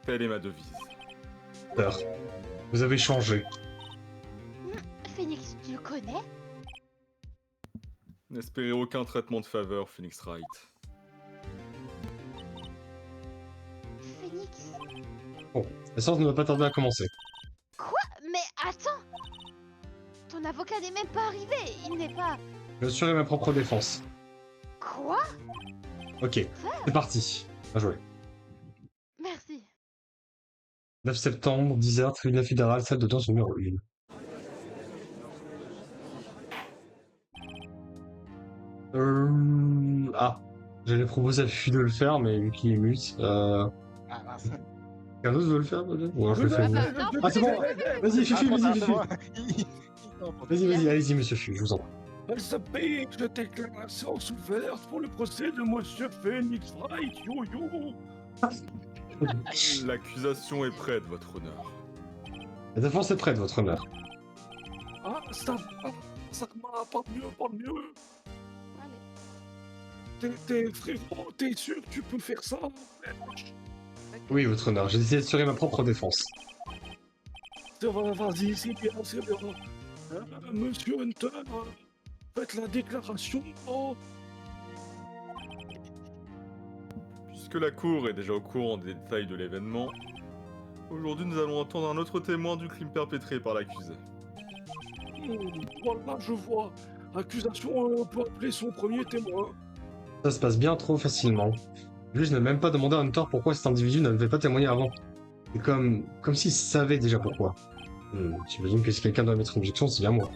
Telle est ma devise. Hunter, vous avez changé. Phoenix, tu le connais? N'espérez aucun traitement de faveur, Phoenix Wright. La séance ne va pas tarder à commencer. Quoi? Mais attends! Ton avocat n'est même pas arrivé, il n'est pas... Je vais assurer ma propre défense. Quoi? Ok, c'est parti. Bien joué. Merci. 9 septembre, 10h, tribunal fédéral, salle d'audience numéro 1. Ah, j'allais proposer à Fufu de le faire, mais vu qu'il est mute, Ah mince. quelqu'un d'autre veut le faire peut-être? Ou alors je le fais. Ah, c'est bon. Vas-y, Fufu, Ah, vas-y, c'est Fufu. bon. Vas-y, vas-y, allez-y, monsieur Fufu, je vous en prie. Alzapé, je déclare la séance ouverte pour le procès de Monsieur Phoenix Wright, yo-yo. L'accusation est prête, votre honneur. La défense est prête, votre honneur. Ah, ça va, parle mieux. T'es frérot, t'es sûr que tu peux faire ça? Oui, votre honneur, j'ai décidé d'assurer ma propre défense. Ça va, vas-y, c'est bien. Monsieur Hunter, faites la déclaration. Oh. Puisque la cour est déjà au courant des détails de l'événement, aujourd'hui nous allons entendre un autre témoin du crime perpétré par l'accusé. Voilà, je vois. Accusation, on peut appeler son premier témoin. Ça se passe bien trop facilement. Lui, je n'ai même pas demandé à Hunter pourquoi cet individu n'avait pas témoigné avant. C'est comme s'il savait déjà pourquoi. J'imagine que si quelqu'un doit mettre une objection, c'est bien moi.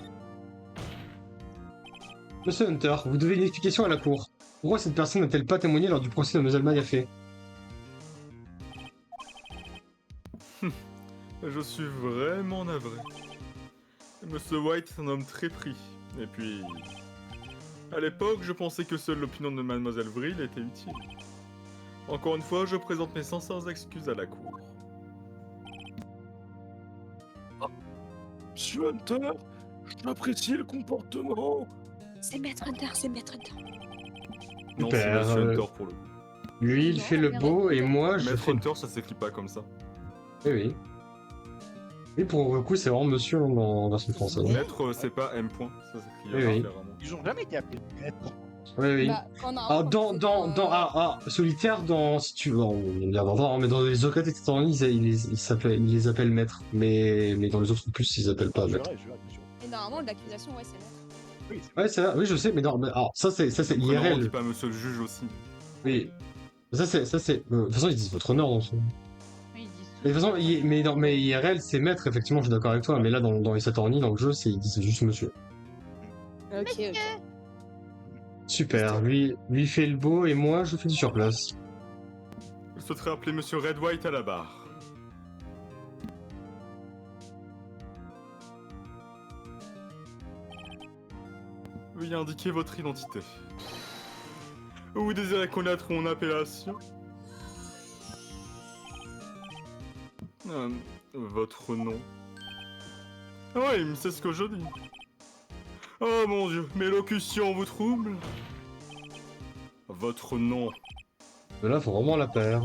Monsieur Hunter, vous devez une explication à la cour. Pourquoi cette personne n'a-t-elle pas témoigné lors du procès de Mlle Mayafé? Je suis vraiment navré. Monsieur White est un homme très pris. Et puis... à l'époque, je pensais que seule l'opinion de Mademoiselle Vril était utile. Encore une fois, je présente mes sincères excuses à la cour. Monsieur Hunter, j'apprécie le comportement. C'est Maître Hunter, c'est Maître Hunter. Non, c'est Super, Monsieur Hunter pour le coup. Lui, il Non, fait le mais beau et moi, je Maître fais... Hunter, ça s'écrit pas comme ça. Oui, oui. Et pour le coup, c'est vraiment monsieur dans version française. Maître, c'est pas M. point, ça s'écrit Oui, oui. différemment. Ils ont jamais été appelés maître. Oui, oui. Bah, on a un Ah, prof, c'est un- solitaire, si tu veux, on vient d'entendre, mais dans les Ocrates et Tétani, ils les appellent maîtres, mais dans les autres opus, ils appellent pas maître. Juré, bien sûr. Et normalement, l'accusation, ouais, c'est Maître. Oui, Ouais, c'est vrai, oui, je sais, mais non, mais alors, ça c'est Prenons, on dit IRL. pas Monsieur le juge aussi. Oui. Ça c'est, de toute façon, ils disent votre honneur dans son. Oui, ils disent Mais de toute façon, mais IRL, c'est maître, effectivement, je suis d'accord avec toi, mais là, dans les Saturni, dans le jeu, ils disent juste monsieur. Ok. Super, lui fait le beau et moi, je fais du surplace. Je souhaiterais appeler Monsieur Red White à la barre. Veuillez indiquer votre identité. Vous désirez connaître mon appellation? Votre nom? Oui, c'est ce que je dis. Oh mon Dieu, mes locutions vous troublent? Votre nom? Mais là, faut vraiment la paire.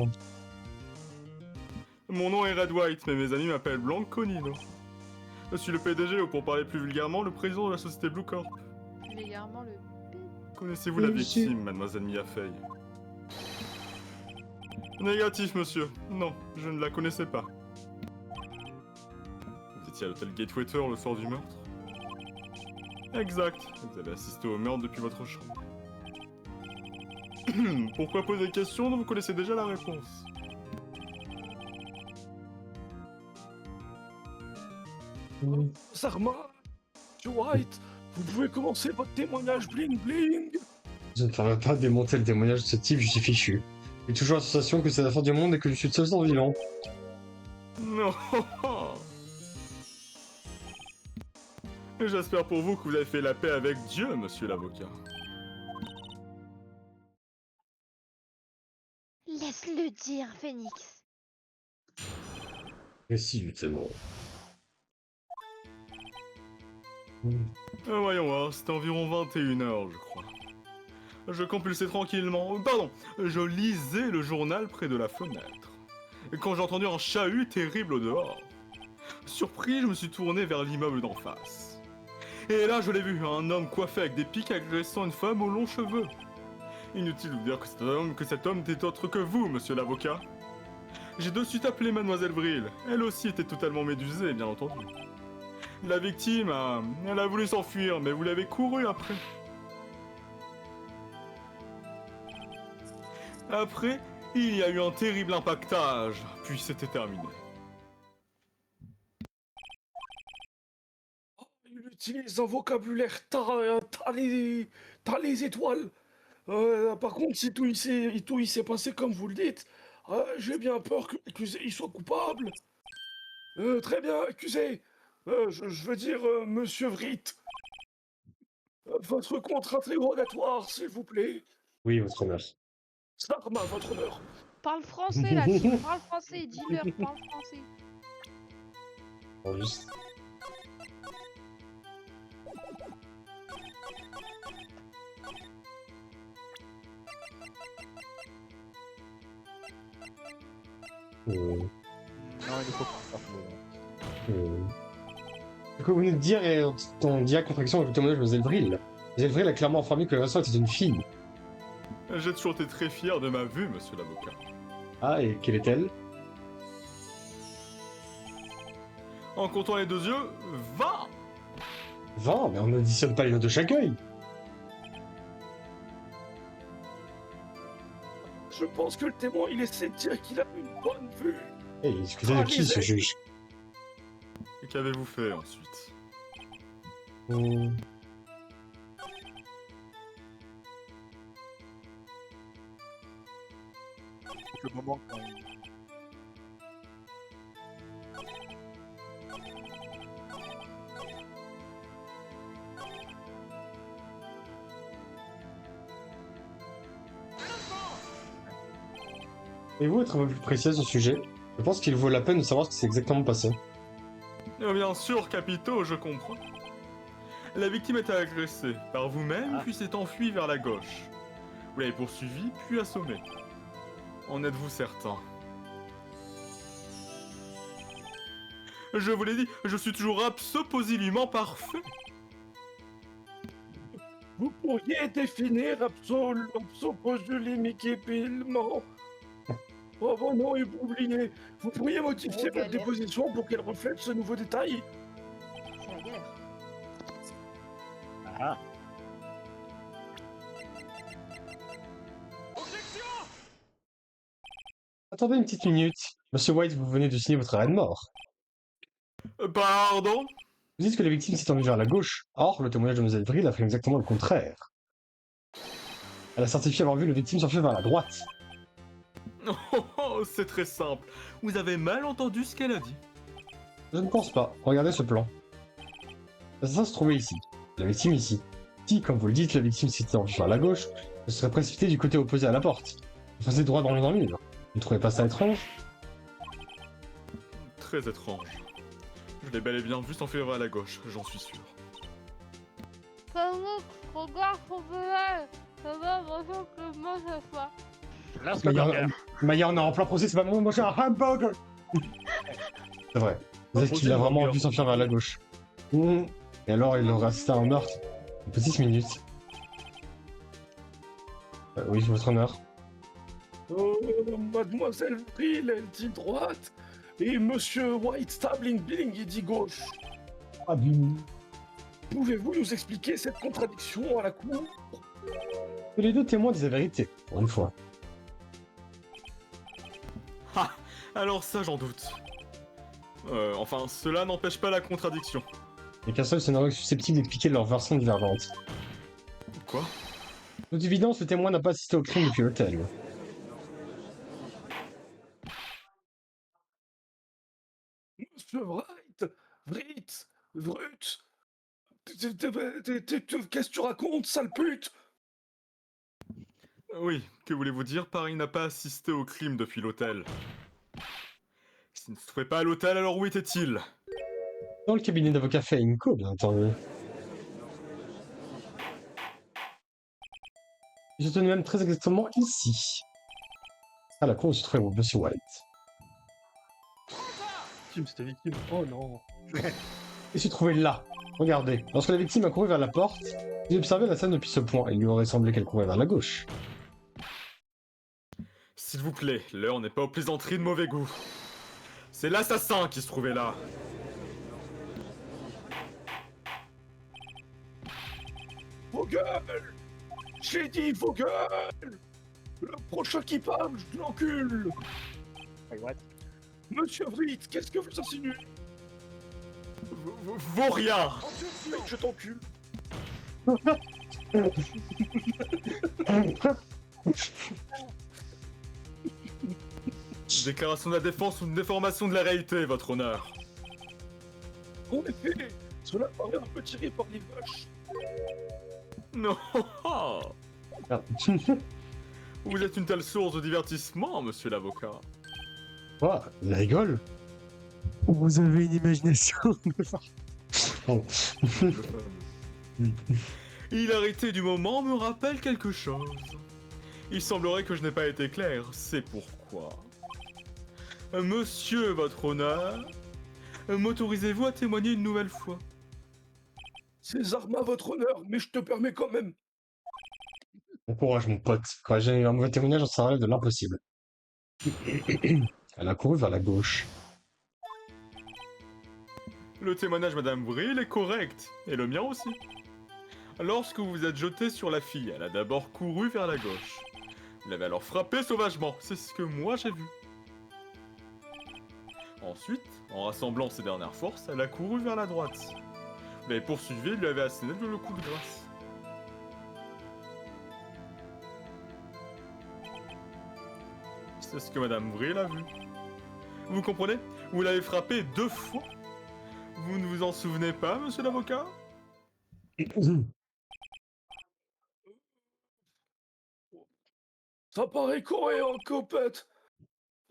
Mon nom est Red White, mais mes amis m'appellent Blanconino. Je suis le PDG, ou pour parler plus vulgairement, le président de la société Blue Corp. vulgairement le... Connaissez-vous la victime, mademoiselle Mia Fey? Négatif, monsieur. Non, je ne la connaissais pas. Vous étiez à l'hôtel Gatewater le soir du meurtre? Exact. Vous avez assisté au meurtre depuis votre chambre. Pourquoi poser des questions dont vous connaissez déjà la réponse? Sarma, Monsieur White, vous pouvez commencer votre témoignage bling bling. Je ne ferai pas démonter le témoignage de ce type, je suis fichu. J'ai toujours la sensation que c'est la fin du monde et que je suis le seul survivant. Non. J'espère pour vous que vous avez fait la paix avec Dieu, monsieur l'avocat. Laisse-le dire, Phoenix. Récit du témoin. Voyons voir, c'était environ 21h, je crois. Je compulsais tranquillement. Pardon, je lisais le journal près de la fenêtre. Quand j'ai entendu un chahut terrible au dehors. Surpris, je me suis tourné vers l'immeuble d'en face. Et là, je l'ai vu, un homme coiffé avec des pics agressant une femme aux longs cheveux. Inutile de vous dire que cet homme n'était autre que vous, monsieur l'avocat. J'ai de suite appelé Mademoiselle Vril. Elle aussi était totalement médusée, bien entendu. La victime, elle a voulu s'enfuir, mais vous l'avez couru après. Après, il y a eu un terrible impactage, puis c'était terminé. Il utilise un vocabulaire t'as les étoiles. Par contre, si tout il s'est passé comme vous le dites, j'ai bien peur que l'accusé il soit coupable. Très bien, accusé. Je veux dire, monsieur Vrit. Votre contre-interrogatoire, s'il vous plaît. Oui, votre honneur. Sarma, votre honneur. Parle français là, Tim, parle français, dis-leur, parle français. Bon, juste. Non, il ne faut pas. Ce que vous venez de dire est en direct contradiction avec le témoignage de Zelvril. Zelvril a clairement informé que l'agression était une fille. J'ai toujours été très fier de ma vue, monsieur l'avocat. Ah, et quelle est-elle? En comptant les 2 yeux, 20! 20, mais on n'additionne pas les notes de chaque œil. Je pense que le témoin, il essaie de dire qu'il a une bonne vue. Eh, excusez de qui, ce juge? Et qu'avez-vous fait ensuite? Le moment quand... Pouvez-vous être un peu plus précis à ce sujet? Je pense qu'il vaut la peine de savoir ce qui s'est exactement passé. Bien sûr, capitaux, je comprends. La victime était agressée par vous-même, puis s'est enfuie vers la gauche. Vous l'avez poursuivi, puis assommé. En êtes-vous certain? Je vous l'ai dit, je suis toujours absolument parfait. Vous pourriez définir absolument. Oh bon, non, et oubliez. Vous pourriez modifier votre galère. déposition pour qu'elle reflète ce nouveau détail. C'est la galère. Ah. Attendez une petite minute. Monsieur White, vous venez de signer votre arrêt de mort. Pardon? Vous dites que la victime s'est enfuie vers la gauche. Or, le témoignage de Mlle Vril a fait exactement le contraire. Elle a certifié avoir vu la victime s'enfuir vers la droite. Oh, c'est très simple. Vous avez mal entendu ce qu'elle a dit. Je ne pense pas. Regardez ce plan. L'assassin se trouvait ici. La victime ici. Si, comme vous le dites, la victime s'était enfuie vers la gauche, elle serait précipitée du côté opposé à la porte. Elle faisait droit dans le mur. Vous ne trouvez pas ça étrange? Très étrange. Je l'ai bel et bien vu s'enfuir vers la gauche, j'en suis sûr. Regarde son pelage. Ça va vraiment que moi ça soit. Lance le burger. Maya, on est en plein procès, c'est pas bon, moi j'ai un hamburger. C'est vrai. Vous dites qu'il a vraiment vu s'enfuir vers la gauche. Et alors, il aurait assisté à un meurtre. Une petite minute. Oui, votre honneur. Mademoiselle Vril, elle dit droite. Et monsieur White Stabling Billing, il dit gauche. Ah, bim. Pouvez-vous nous expliquer cette contradiction à la cour? Que les deux témoins disent la vérité, pour une fois. Ah, alors ça j'en doute. Enfin, cela n'empêche pas la contradiction. Il n'y a qu'un seul scénario susceptible d'expliquer leur version divergente. Quoi? De toute évidence, le témoin n'a pas assisté au crime depuis l'hôtel. Monsieur Wright, Vrut, qu'est-ce que tu racontes, sale pute? Oui, que voulez-vous dire par il n'a pas assisté au crime depuis l'hôtel? S'il ne se trouvait pas à l'hôtel, alors où était-il? Dans le cabinet d'avocat Feinko, bien entendu. Il se tenait même très exactement ici. À la cour où se trouvait Monsieur White. Victime, c'était victime. Oh non. Il se trouvait là. Regardez. Lorsque la victime a couru vers la porte, il observait la scène depuis ce point. Il lui aurait semblé qu'elle courait vers la gauche. s'il vous plaît, l'heure n'est pas aux plaisanteries de mauvais goût. C'est l'assassin qui se trouvait là. Vos gueules! J'ai dit vos gueules! Le prochain qui parle, je l'encule! Wait, what? Monsieur Vrit, qu'est-ce que vous insinuez? Vaut rien. Je t'encule! Déclaration de la défense ou une déformation de la réalité, votre honneur. En effet, cela paraît un peu tiré par les vaches. Non. Ah. Vous êtes une telle source de divertissement, monsieur l'avocat. Quoi? Il rigole? Vous avez une imagination. Bon. Hilarité du moment me rappelle quelque chose. Il semblerait que je n'ai pas été clair, c'est pourquoi. Monsieur, votre honneur, m'autorisez-vous à témoigner une nouvelle fois? C'est Zarma, votre honneur, mais je te permets quand même. Bon courage, mon pote. Quand j'ai eu un mauvais témoignage, ça relève de l'impossible. Elle a couru vers la gauche. Le témoignage Madame Vril est correct, et le mien aussi. Lorsque vous vous êtes jeté sur la fille, elle a d'abord couru vers la gauche. Vous l'avez alors frappée sauvagement, c'est ce que moi j'ai vu. Ensuite, en rassemblant ses dernières forces, elle a couru vers la droite. Vous l'avez poursuivi et lui avez asséné le coup de grâce. C'est ce que Madame Vril a vu. Vous comprenez? Vous l'avez frappé 2 fois. Vous ne vous en souvenez pas, monsieur l'avocat? Ça paraît cohérent, copette.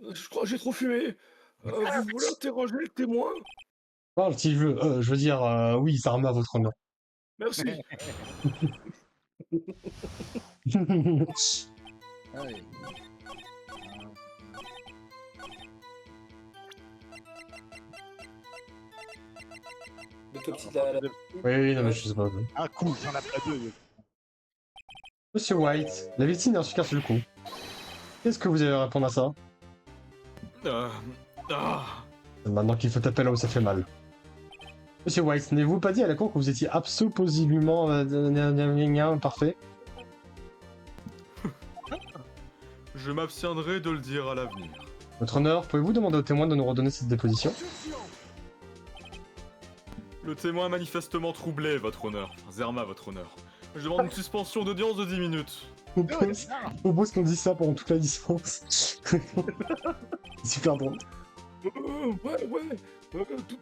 Je crois que j'ai trop fumé. Vous voulez interroger le témoin? Parle si je veux. Je veux dire, oui, ça remet à votre honneur. Merci. Allez. L'autopsie de la... Oui, non, mais je sais pas. Un coup, il y en a pas deux. Monsieur White, la victime est en sur le coup. Qu'est-ce que vous allez répondre à ça? Maintenant qu'il faut taper là où ça fait mal. Monsieur White, n'avez-vous pas dit à la cour que vous étiez absolument parfait? Je m'abstiendrai de le dire à l'avenir. Votre honneur, pouvez-vous demander au témoin de nous redonner cette déposition? Le témoin est manifestement troublé, votre honneur. Enfin, Zerma, votre honneur. Je demande une suspension d'audience de 10 minutes. On propose qu'on dise ça pendant toute la licence. Super drôle. Ouais. Attendez.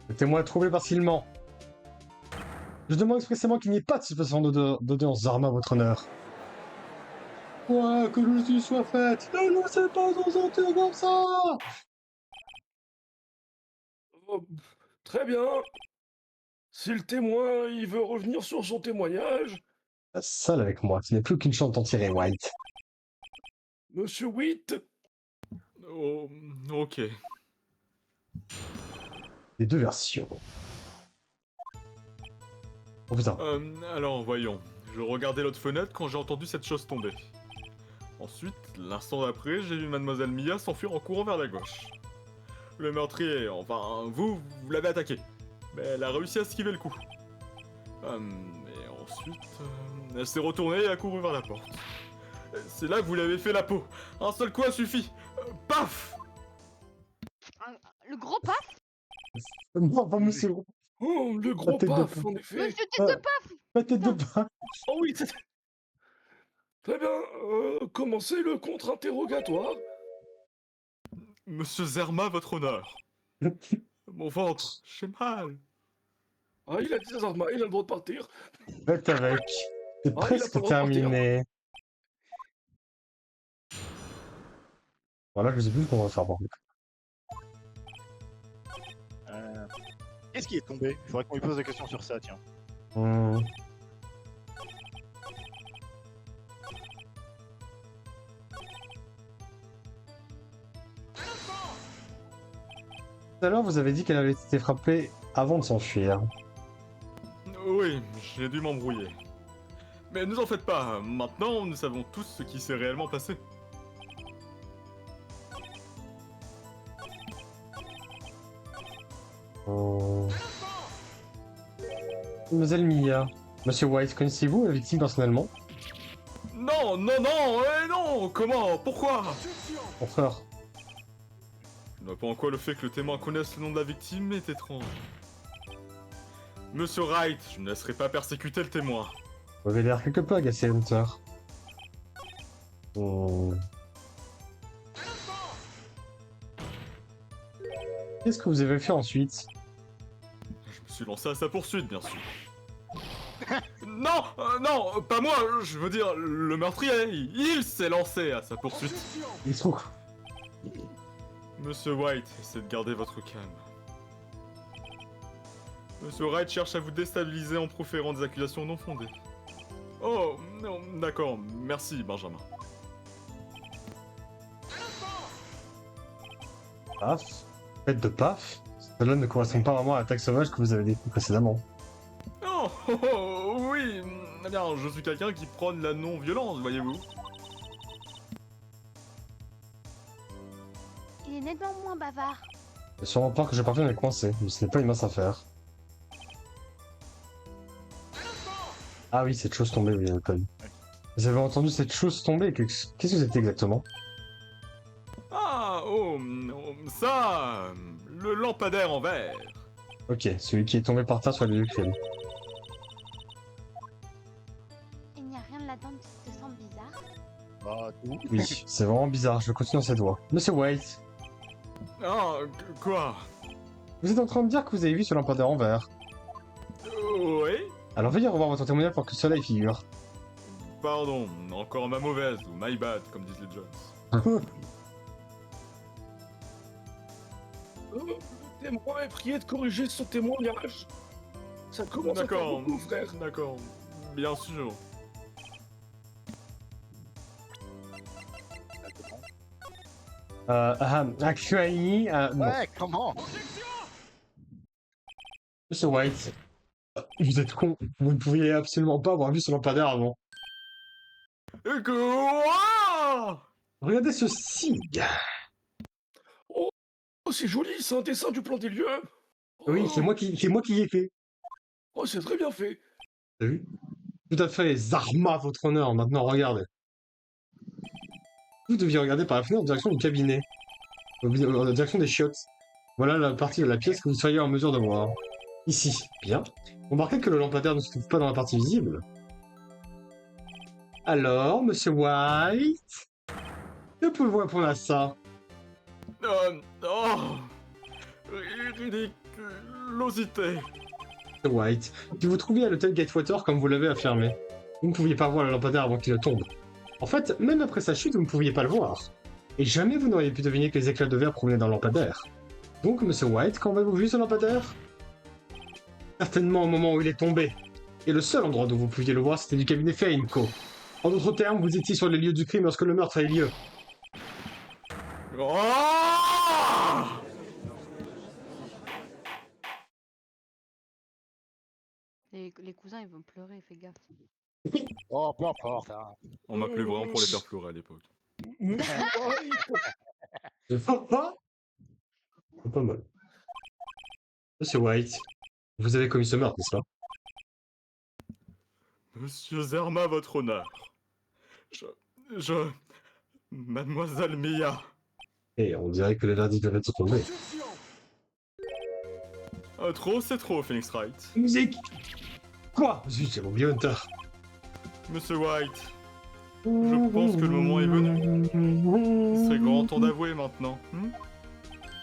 Le témoin est troublé partiellement. Je demande expressément qu'il n'y ait pas de suspension d'audience, Zarma, votre honneur. Ouais, que justice soit faite. Ne nous laissez pas nous sentir comme ça. Très bien. Si le témoin il veut revenir sur son témoignage, Seul avec moi, ce n'est plus qu'une chance d'en tirer, White. Monsieur Witt, Oh, ok. Les deux versions. Oh putain. Alors, voyons. Je regardais l'autre fenêtre quand j'ai entendu cette chose tomber. Ensuite, l'instant d'après, j'ai vu Mademoiselle Mia s'enfuir en courant vers la gauche. Le meurtrier, enfin, vous l'avez attaqué. Mais elle a réussi à esquiver le coup. Et ensuite, elle s'est retournée et a couru vers la porte. C'est là que vous l'avez fait la peau. Un seul coup a suffi. Paf! Le gros paf? Non, pas monsieur. oh, le gros tête de paf, paf. en effet. Monsieur tête de paf! La tête de pain. Oh oui, c'est... Très bien, commencez le contre-interrogatoire. Monsieur Zerma, votre honneur. Mon ventre, j'ai mal. Ah, il a dit ses armes, il a le droit de partir. Faites avec. C'est il a pas presque le droit de partir. terminé. Voilà, je sais plus ce qu'on va faire par contre. Qu'est-ce qui est tombé? Il faudrait qu'on lui pose des questions sur ça, tiens. Tout à l'heure, vous avez dit qu'elle avait été frappée avant de s'enfuir. Oui, j'ai dû m'embrouiller. Mais ne vous en faites pas, maintenant nous savons tous ce qui s'est réellement passé. Oh. Mademoiselle Mia, Monsieur White, connaissez-vous la victime personnellement? Non, non, comment, pourquoi? Mon frère. Je ne vois pas en quoi le fait que le témoin connaisse le nom de la victime est étrange. Monsieur Wright, je ne laisserai pas persécuter le témoin. Vous avez l'air quelque peu agacé, Hunter. Oh. Qu'est-ce que vous avez fait ensuite? Je me suis lancé à sa poursuite, bien sûr. Non, non, pas moi, je veux dire, le meurtrier, il s'est lancé à sa poursuite. Il se trouve. Monsieur White, essayez de garder votre calme. Monsieur Wright cherche à vous déstabiliser en proférant des accusations non fondées. Oh, non, d'accord, merci Benjamin. Paf. Faites de paf. Cela ne correspond pas vraiment à l'attaque sauvage que vous avez décrite précédemment. Oh, oui, eh bien, je suis quelqu'un qui prône la non-violence, voyez-vous. Il est nettement moins bavard. C'est sûrement pas que je parviens à le coincer, mais ce n'est pas une mince affaire. Ah oui, cette chose tombée, oui, Alcon. Vous avez entendu cette chose tomber, qu'est-ce que c'était exactement? Ah, ça, le lampadaire en verre. Ok, celui qui est tombé par terre sur les lieux de crime. Il n'y a rien là-dedans qui te semble bizarre. Bah, tout. Oui, c'est vraiment bizarre, je continue dans cette voie. Monsieur White, Ah, quoi? vous êtes en train de dire que vous avez vu ce lampadaire en verre. Oui? Alors veuillez revoir votre témoignage pour que cela y figure. Pardon, encore ma mauvaise, ou my bad, comme disent les Jones. Le témoin est prié de corriger son témoignage. Ça commence à faire D'accord, beaucoup, frère. d'accord, bien sûr. Actually, non. Ouais, comment? Monsieur White, vous êtes con, vous ne pouviez absolument pas avoir vu ce lampadaire avant. Quoi? Regardez ceci. Oh, c'est joli, c'est un dessin du plan des lieux. Oui, Oh, c'est moi qui l'ai fait. Oh, c'est très bien fait. T'as vu? Tout à fait, Zarma, votre honneur. Maintenant, regardez. Vous deviez regarder par la fenêtre en direction du cabinet. En direction des chiottes. Voilà la partie de la pièce que vous seriez en mesure de voir. Ici. Bien. Remarquez que le lampadaire ne se trouve pas dans la partie visible. Alors, monsieur White, que pouvez-vous répondre à ça? Oh, ridiculosité. Monsieur White, si vous trouviez à l'hôtel Gatewater comme vous l'avez affirmé, vous ne pouviez pas voir le lampadaire avant qu'il ne tombe. En fait, même après sa chute, vous ne pouviez pas le voir. Et jamais vous n'auriez pu deviner que les éclats de verre provenaient d'un lampadaire. Donc, monsieur White, quand avez-vous vu ce lampadaire? Certainement au moment où il est tombé. Et le seul endroit où vous pouviez le voir, c'était du cabinet Feinco. En d'autres termes, vous étiez sur les lieux du crime lorsque le meurtre a eu lieu. Oh! Les cousins, ils vont pleurer, fais gaffe. Oh, peu importe. Hein. On m'appelait vraiment pour les faire pleurer à l'époque. C'est pas mal. Monsieur White, vous avez commis ce meurtre, n'est-ce pas? Monsieur Zerma, votre honneur. Mademoiselle Mia. Et on dirait que le verdict devait être tombé. Trop, c'est trop, Phoenix Wright. Musique. Quoi? Zut, j'ai oublié Hunter. Monsieur White, je pense que le moment est venu. Il serait grand temps d'avouer maintenant.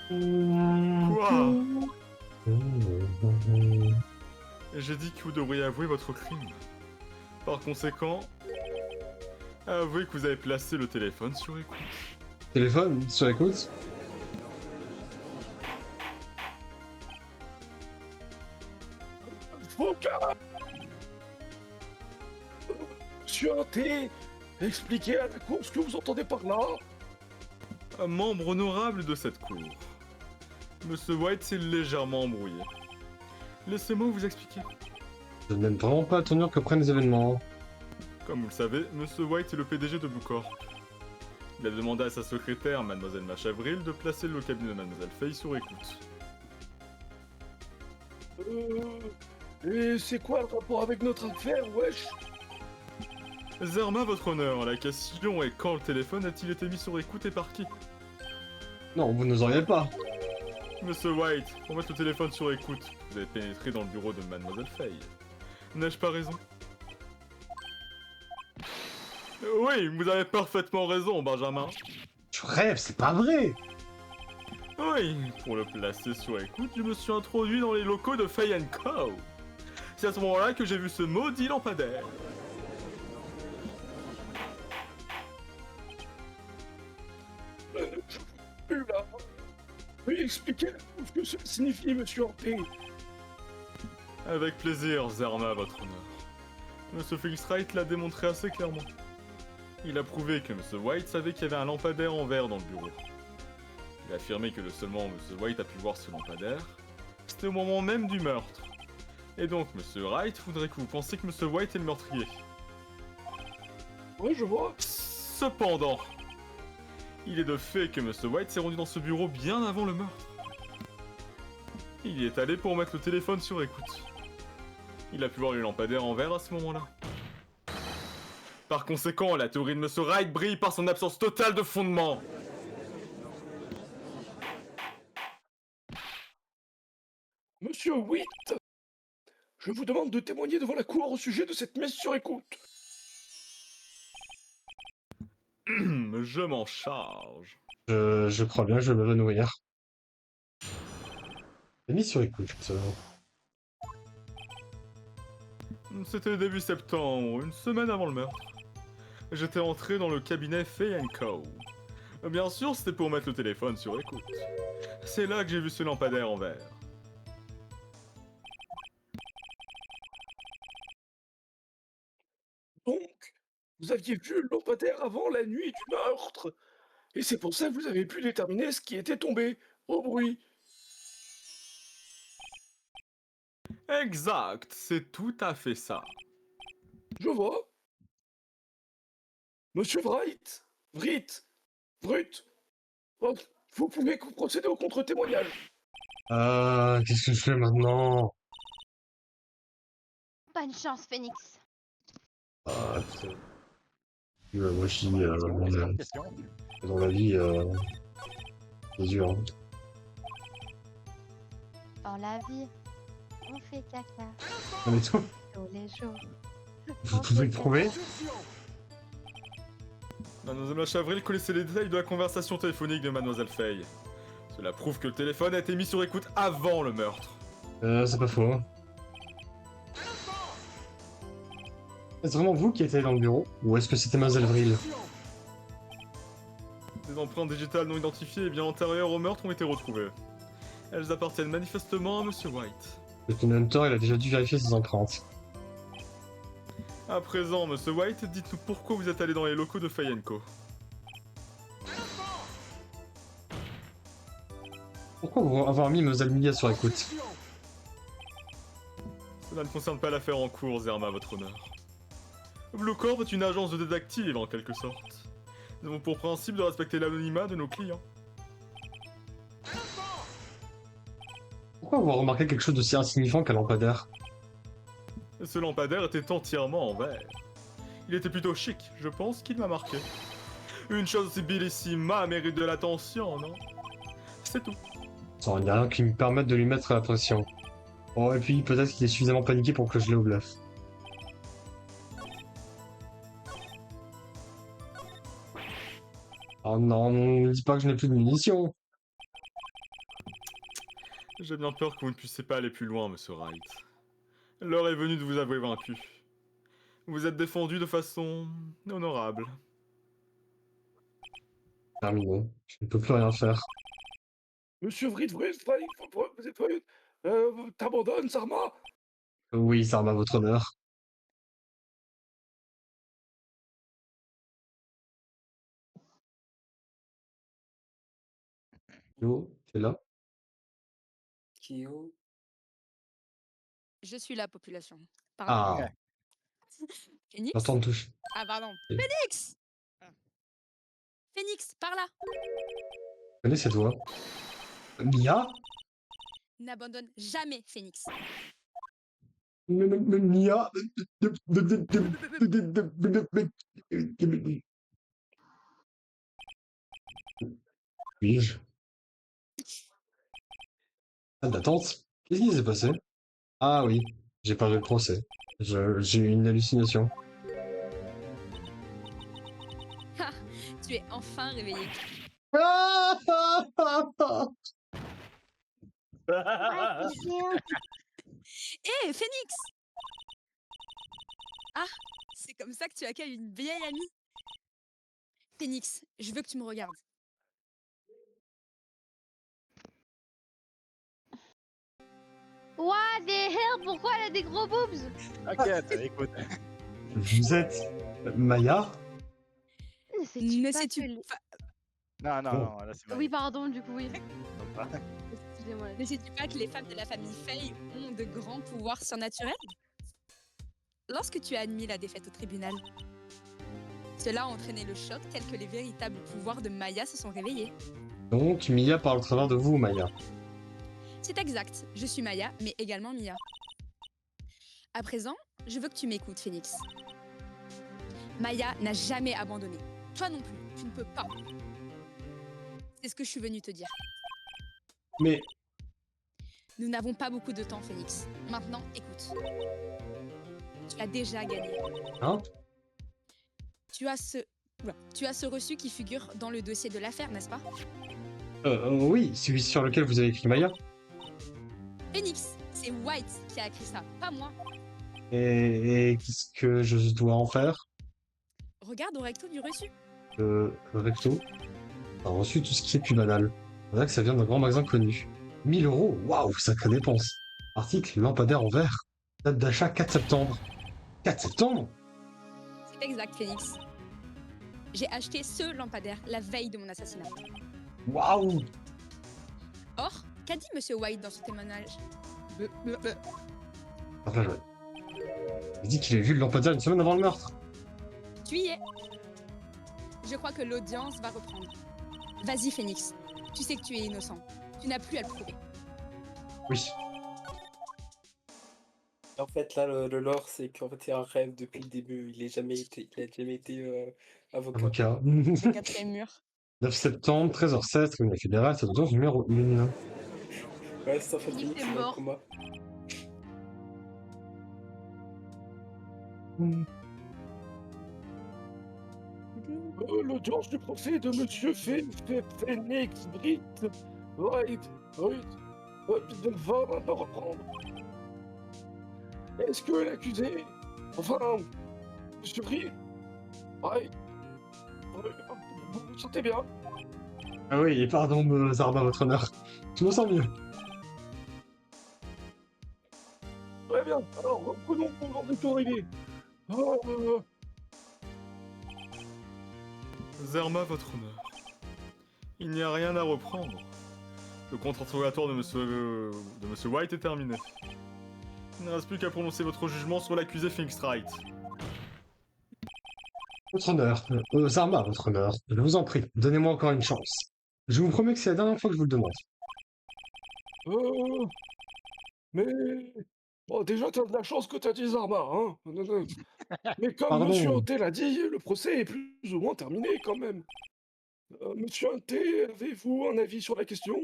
Quoi? J'ai dit que vous devriez avouer votre crime. Par conséquent, avouez que vous avez placé le téléphone sur écoute. Téléphone, sur écoute. Avocat! Monsieur Hanté, expliquez à la cour ce que vous entendez par là. Un membre honorable de cette cour. Monsieur White s'est légèrement embrouillé. Laissez-moi vous expliquer. Je n'aime vraiment pas la tournure que prennent les événements. Comme vous le savez, Monsieur White est le PDG de Blue Corp. Il a demandé à sa secrétaire, Mademoiselle Machavril, de placer le cabinet de Mademoiselle Faye sur écoute. Et c'est quoi le rapport avec notre affaire, wesh? Zerma, votre honneur, la question est quand le téléphone a-t-il été mis sur écoute et par qui? Non, vous nous auriez pas. Monsieur White, pour mettre le téléphone sur écoute, vous avez pénétré dans le bureau de Mademoiselle Faye. N'ai-je pas raison? Oui, vous avez parfaitement raison, Benjamin. Je rêve, c'est pas vrai. Oui, pour le placer sur écoute, je me suis introduit dans les locaux de Faye Co. C'est à ce moment-là que j'ai vu ce maudit lampadaire. Plus là. Veuillez expliquer ce que cela signifie, monsieur Orpé. Avec plaisir, Zerma, votre honneur. Monsieur Felix Wright l'a démontré assez clairement. Il a prouvé que Monsieur White savait qu'il y avait un lampadaire en verre dans le bureau. Il a affirmé que le seul moment où Monsieur White a pu voir ce lampadaire, c'était au moment même du meurtre. Et donc, Monsieur Wright voudrait que vous pensiez que Monsieur White est le meurtrier. Oui, je vois. Cependant, il est de fait que Monsieur White s'est rendu dans ce bureau bien avant le meurtre. Il y est allé pour mettre le téléphone sur écoute. Il a pu voir les lampadaires en verre à ce moment-là. Par conséquent, la théorie de Monsieur Wright brille par son absence totale de fondement. Monsieur Witt, je vous demande de témoigner devant la cour au sujet de cette mise sur écoute. Je m'en charge. Je crois bien que je vais m'évanouir. J'ai mis sur écoute. C'était début septembre, une semaine avant le meurtre. J'étais entré dans le cabinet Faye Co. Bien sûr, c'était pour mettre le téléphone sur écoute. C'est là que j'ai vu ce lampadaire en verre. Donc, vous aviez vu le lampadaire avant la nuit du meurtre. Et c'est pour ça que vous avez pu déterminer ce qui était tombé au bruit. Exact, c'est tout à fait ça. Je vois. Monsieur Wright, Brut, oh, vous pouvez procéder au contre-témoignage. Qu'est-ce que je fais maintenant? Bonne chance, Phoenix. Putain. Moi, je dis, Question. dans la vie, c'est dur. Hein. Dans la vie, on fait caca Non, mais tout, tous les jours. vous pouvez le prouver? Mademoiselle Machavril connaissait les détails de la conversation téléphonique de Mademoiselle Faye. Cela prouve que le téléphone a été mis sur écoute avant le meurtre. C'est pas faux. Hein. Est-ce vraiment vous qui étiez dans le bureau? Ou est-ce que c'était Mademoiselle Vril? Des empreintes digitales non identifiées et bien antérieures au meurtre ont été retrouvées. Elles appartiennent manifestement à Monsieur White. Le Hunter, il a déjà dû vérifier ses empreintes. À présent, Monsieur White, dites-nous pourquoi vous êtes allé dans les locaux de Faye Co. Pourquoi vous avoir mis Mademoiselle Milia sur écoute? Cela ne concerne pas l'affaire en cours, Zerma, votre honneur. Blue Corp est une agence de détective, en quelque sorte. Nous avons pour principe de respecter l'anonymat de nos clients. Pourquoi avoir remarqué quelque chose d'aussi insignifiant qu'un lampadaire? Ce lampadaire était entièrement en verre. Il était plutôt chic, je pense qu'il m'a marqué. Une chose aussi bellissima mérite de l'attention, non? C'est tout. Sans rien qui me permette de lui mettre la pression. Oh, et puis peut-être qu'il est suffisamment paniqué pour que je l'ai au bluff. Oh non, ne dis pas que je n'ai plus de munitions. J'ai bien peur que vous ne puissiez pas aller plus loin, Monsieur Wright. L'heure est venue de vous avouer vaincu. Vous êtes défendu de façon honorable. Terminé. Je ne peux plus rien faire. Monsieur Wright, t'abandonnes, Sarma? Oui, ça va votre honneur. Yo, t'es là? Kyo. Je suis la population. Pardon. Ah, Ouais. Phoenix? L'instant de touche. Ah, pardon. Et- Phoenix! Phoenix, par là! Je connais cette voix. Mia? N'abandonne jamais Phoenix. Mia? Puis-je? Salle d'attente? Qu'est-ce qui s'est passé? Ah oui, j'ai perdu le procès. J'ai eu une hallucination. Ha! Tu es enfin réveillé. Ah Ouais, c'est un- Hé, Phoenix! Ah, c'est comme ça que tu accueilles une vieille amie? Phoenix, je veux que tu me regardes. What the hell? Pourquoi elle a des gros boobs? T'inquiète, écoute. Vous êtes Maya? Ne sais-tu Ne pas sais-tu que les- pas, Non, non, Bon. non, là c'est Oui, pardon, du coup, oui. pas. Excusez-moi. ne sais-tu pas que les femmes de la famille Fey ont de grands pouvoirs surnaturels? Lorsque tu as admis la défaite au tribunal, cela a entraîné le choc tel que les véritables pouvoirs de Maya se sont réveillés. Donc, Mia parle au travers de vous, Maya. C'est exact, je suis Maya, mais également Mia. À présent, je veux que tu m'écoutes, Phoenix. Maya n'a jamais abandonné. Toi non plus, tu ne peux pas. C'est ce que je suis venue te dire. Mais, Nous n'avons pas beaucoup de temps, Phoenix. Maintenant, écoute. Tu as déjà gagné. hein? Tu as ce reçu qui figure dans le dossier de l'affaire, n'est-ce pas? Oui, celui sur lequel vous avez écrit Maya. Phoenix, c'est White qui a écrit ça, pas moi. Et qu'est-ce que je dois en faire? Regarde au recto du reçu. Le recto a reçu tout ce qui est plus banal. C'est vrai que ça vient d'un grand magasin connu. 1000 €, waouh, sacrée dépense. Article, lampadaire en verre. Date d'achat 4 septembre. 4 septembre? C'est exact, Phoenix. J'ai acheté ce lampadaire la veille de mon assassinat. Waouh! Or, qu'a dit Monsieur White dans son témoignage? Enfin, il dit qu'il a vu le lampadaire une semaine avant le meurtre. Tu y es. Je crois que l'audience va reprendre. Vas-y, Phoenix. Tu sais que tu es innocent. Tu n'as plus à le prouver. Oui. En fait, là, le lore, c'est qu'en fait, c'est un rêve depuis le début. Il a jamais été avocat. Avocat. Quatrième mur. 9 septembre, 13h07, tribunal fédéral, c'est l'audience numéro 1. Ouais, c'est en fait Il Phoenix, est il est dans le mort. coma. L'audience du procès de Monsieur Phoenix Britt White va maintenant reprendre. Est-ce que l'accusé, enfin, Monsieur Britt White, vous vous sentez bien? Ah oui, et pardon, Zarba, votre honneur. Je me sens mieux. Très bien, alors reprenons pour l'ordre de arrivé. Zerma, votre honneur. Il n'y a rien à reprendre. Le contre-interrogatoire de monsieur White est terminé. Il ne reste plus qu'à prononcer votre jugement sur l'accusé Phoenix Wright. Votre honneur. Zarma, votre honneur. Je vous en prie, donnez-moi encore une chance. Je vous promets que c'est la dernière fois que je vous le demande. Mais... Bon, déjà, t'as de la chance que t'as dit Zarma, hein. Mais comme Pardon. Monsieur Hanté l'a dit, le procès est plus ou moins terminé, quand même. Monsieur Hanté, avez-vous un avis sur la question?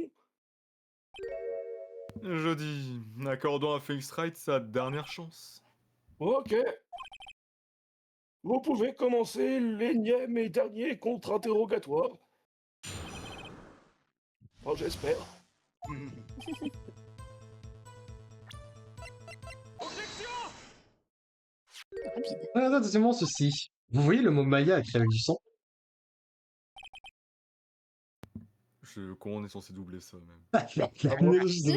Je dis, accordons à Phoenix Wright sa dernière chance. Ok. Vous pouvez commencer l'énième et dernier contre-interrogatoire. Enfin, j'espère. Rapide. Regardez-moi ceci. Vous voyez le mot Maya écrit avec du sang? Comment on est censé doubler ça, même? Je sais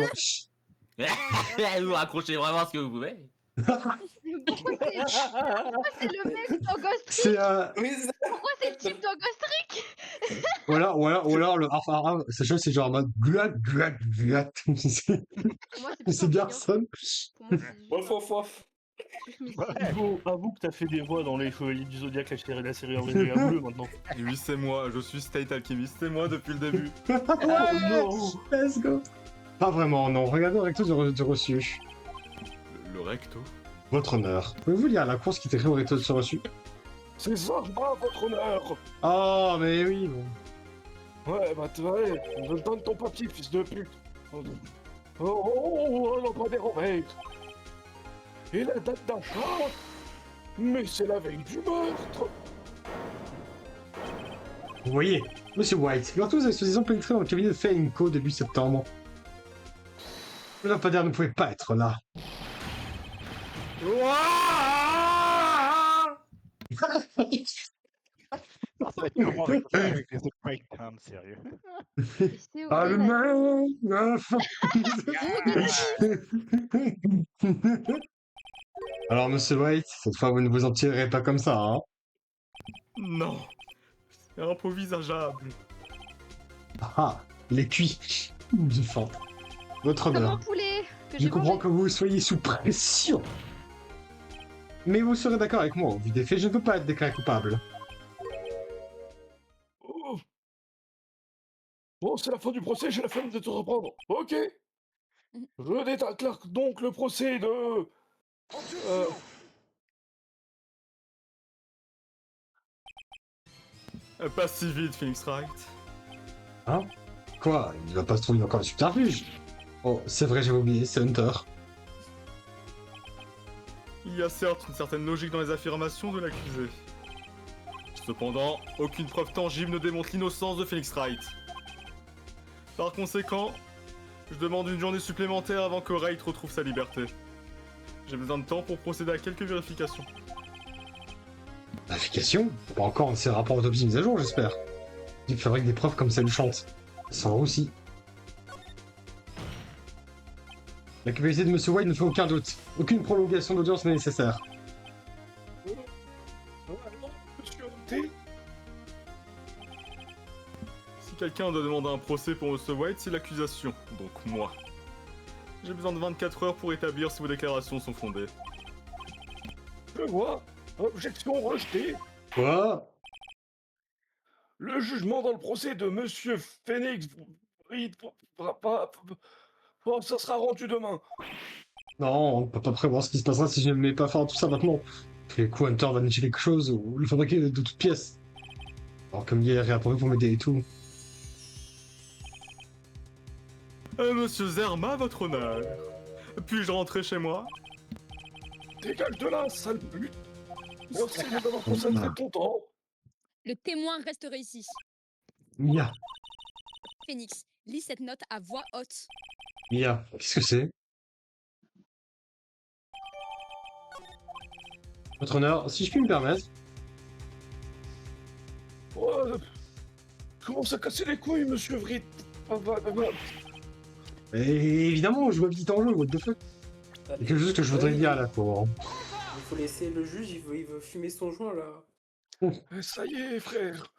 pas. Vous raccrochez vraiment ce que vous pouvez. Pourquoi c'est le mec dans Ghost Trick? C'est Oui, c'est ça. Pourquoi c'est le type dans Ghost Trick? ou alors le Arfara, c'est genre en mode gluat, gluat, gluat. Pour moi, C'est plutôt Garson. Pour moi, c'est- Wof, wof, wof. Je me suis... Ouais. Avoue que t'as fait des voix dans les Chevaliers du Zodiac, la série en bleu maintenant. Et oui, c'est moi, je suis State Alchemist, c'est moi depuis le début. Ouais, let's go. Pas vraiment, non. Regardez le recto du reçu. Le recto. Votre honneur. Pouvez-vous lire la course qui est écrite au recto de ce reçu? C'est ça, votre honneur. Oh, mais oui, bon. Ouais, bah ouais, donne ton papier, fils de pute. Oh, lampadaire au vert. Et la date d'achat? Mais c'est la veille du meurtre. Vous voyez, Monsieur White, Lortus est soi-disant pénétré dans le cabinet de Fenko début septembre. Le lampadaire ne pouvait pas être là. Alors, ça va être comment avec les autres breakdowns, sérieux? C'est Ah, le horrible. Alors, Monsieur White, cette fois vous ne vous en tirerez pas comme ça, hein? Non, c'est improvisageable. Ah, il est cuit. J'ai faim. Votre Comme un honneur. poulet que Je j'ai comprends mangé. que vous soyez sous pression. Mais vous serez d'accord avec moi, au vu des faits, je ne peux pas être déclaré coupable. Oh. Bon, c'est la fin du procès, j'ai la flemme de te reprendre. Ok. Je déclare donc le procès de... Pas si vite, Phoenix Wright. Hein? Quoi? Il va pas se trouver encore le subterfuge? Oh, c'est vrai, j'avais oublié, c'est Hunter. Il y a certes une certaine logique dans les affirmations de l'accusé. Cependant, aucune preuve tangible ne démontre l'innocence de Phoenix Wright. Par conséquent, je demande une journée supplémentaire avant que Wright retrouve sa liberté. J'ai besoin de temps pour procéder à quelques vérifications. Vérification? Pas encore ces rapports d'autopsie mis à jour, j'espère. Il fabrique des preuves comme celle du chante. Sans aussi. La capacité de Monsieur White ne fait aucun doute. Aucune prolongation d'audience n'est nécessaire. Monsieur T. Si quelqu'un doit demander un procès pour Mr. White, c'est l'accusation, donc moi. J'ai besoin de 24 heures pour établir si vos déclarations sont fondées. Je vois. Objection rejetée. Quoi? Le jugement dans le procès de Monsieur Phoenix ça sera rendu demain. Non, on peut pas prévoir ce qui se passera si je ne mets pas fin à tout ça maintenant. Et coup, Hunter va nicher quelque chose ou le fabriquer de toutes pièces. Alors comme hier, il a apparu pour m'aider et tout. Monsieur Zerma, votre honneur. Puis-je rentrer chez moi? Dégage de là, sale pute. Merci de m'avoir consacré ton temps. Le témoin resterait ici. Mia, Phoenix, lis cette note à voix haute. Mia, qu'est-ce que c'est? Votre honneur, si je puis me permettre. Oh, commence à casser les couilles, monsieur Vrit. Et évidemment, je joue à petit en jeu, what the fuck. Il y a quelque chose que je voudrais dire là pour. Il faut laisser le juge, il veut fumer son joint là. Ça y est, frère.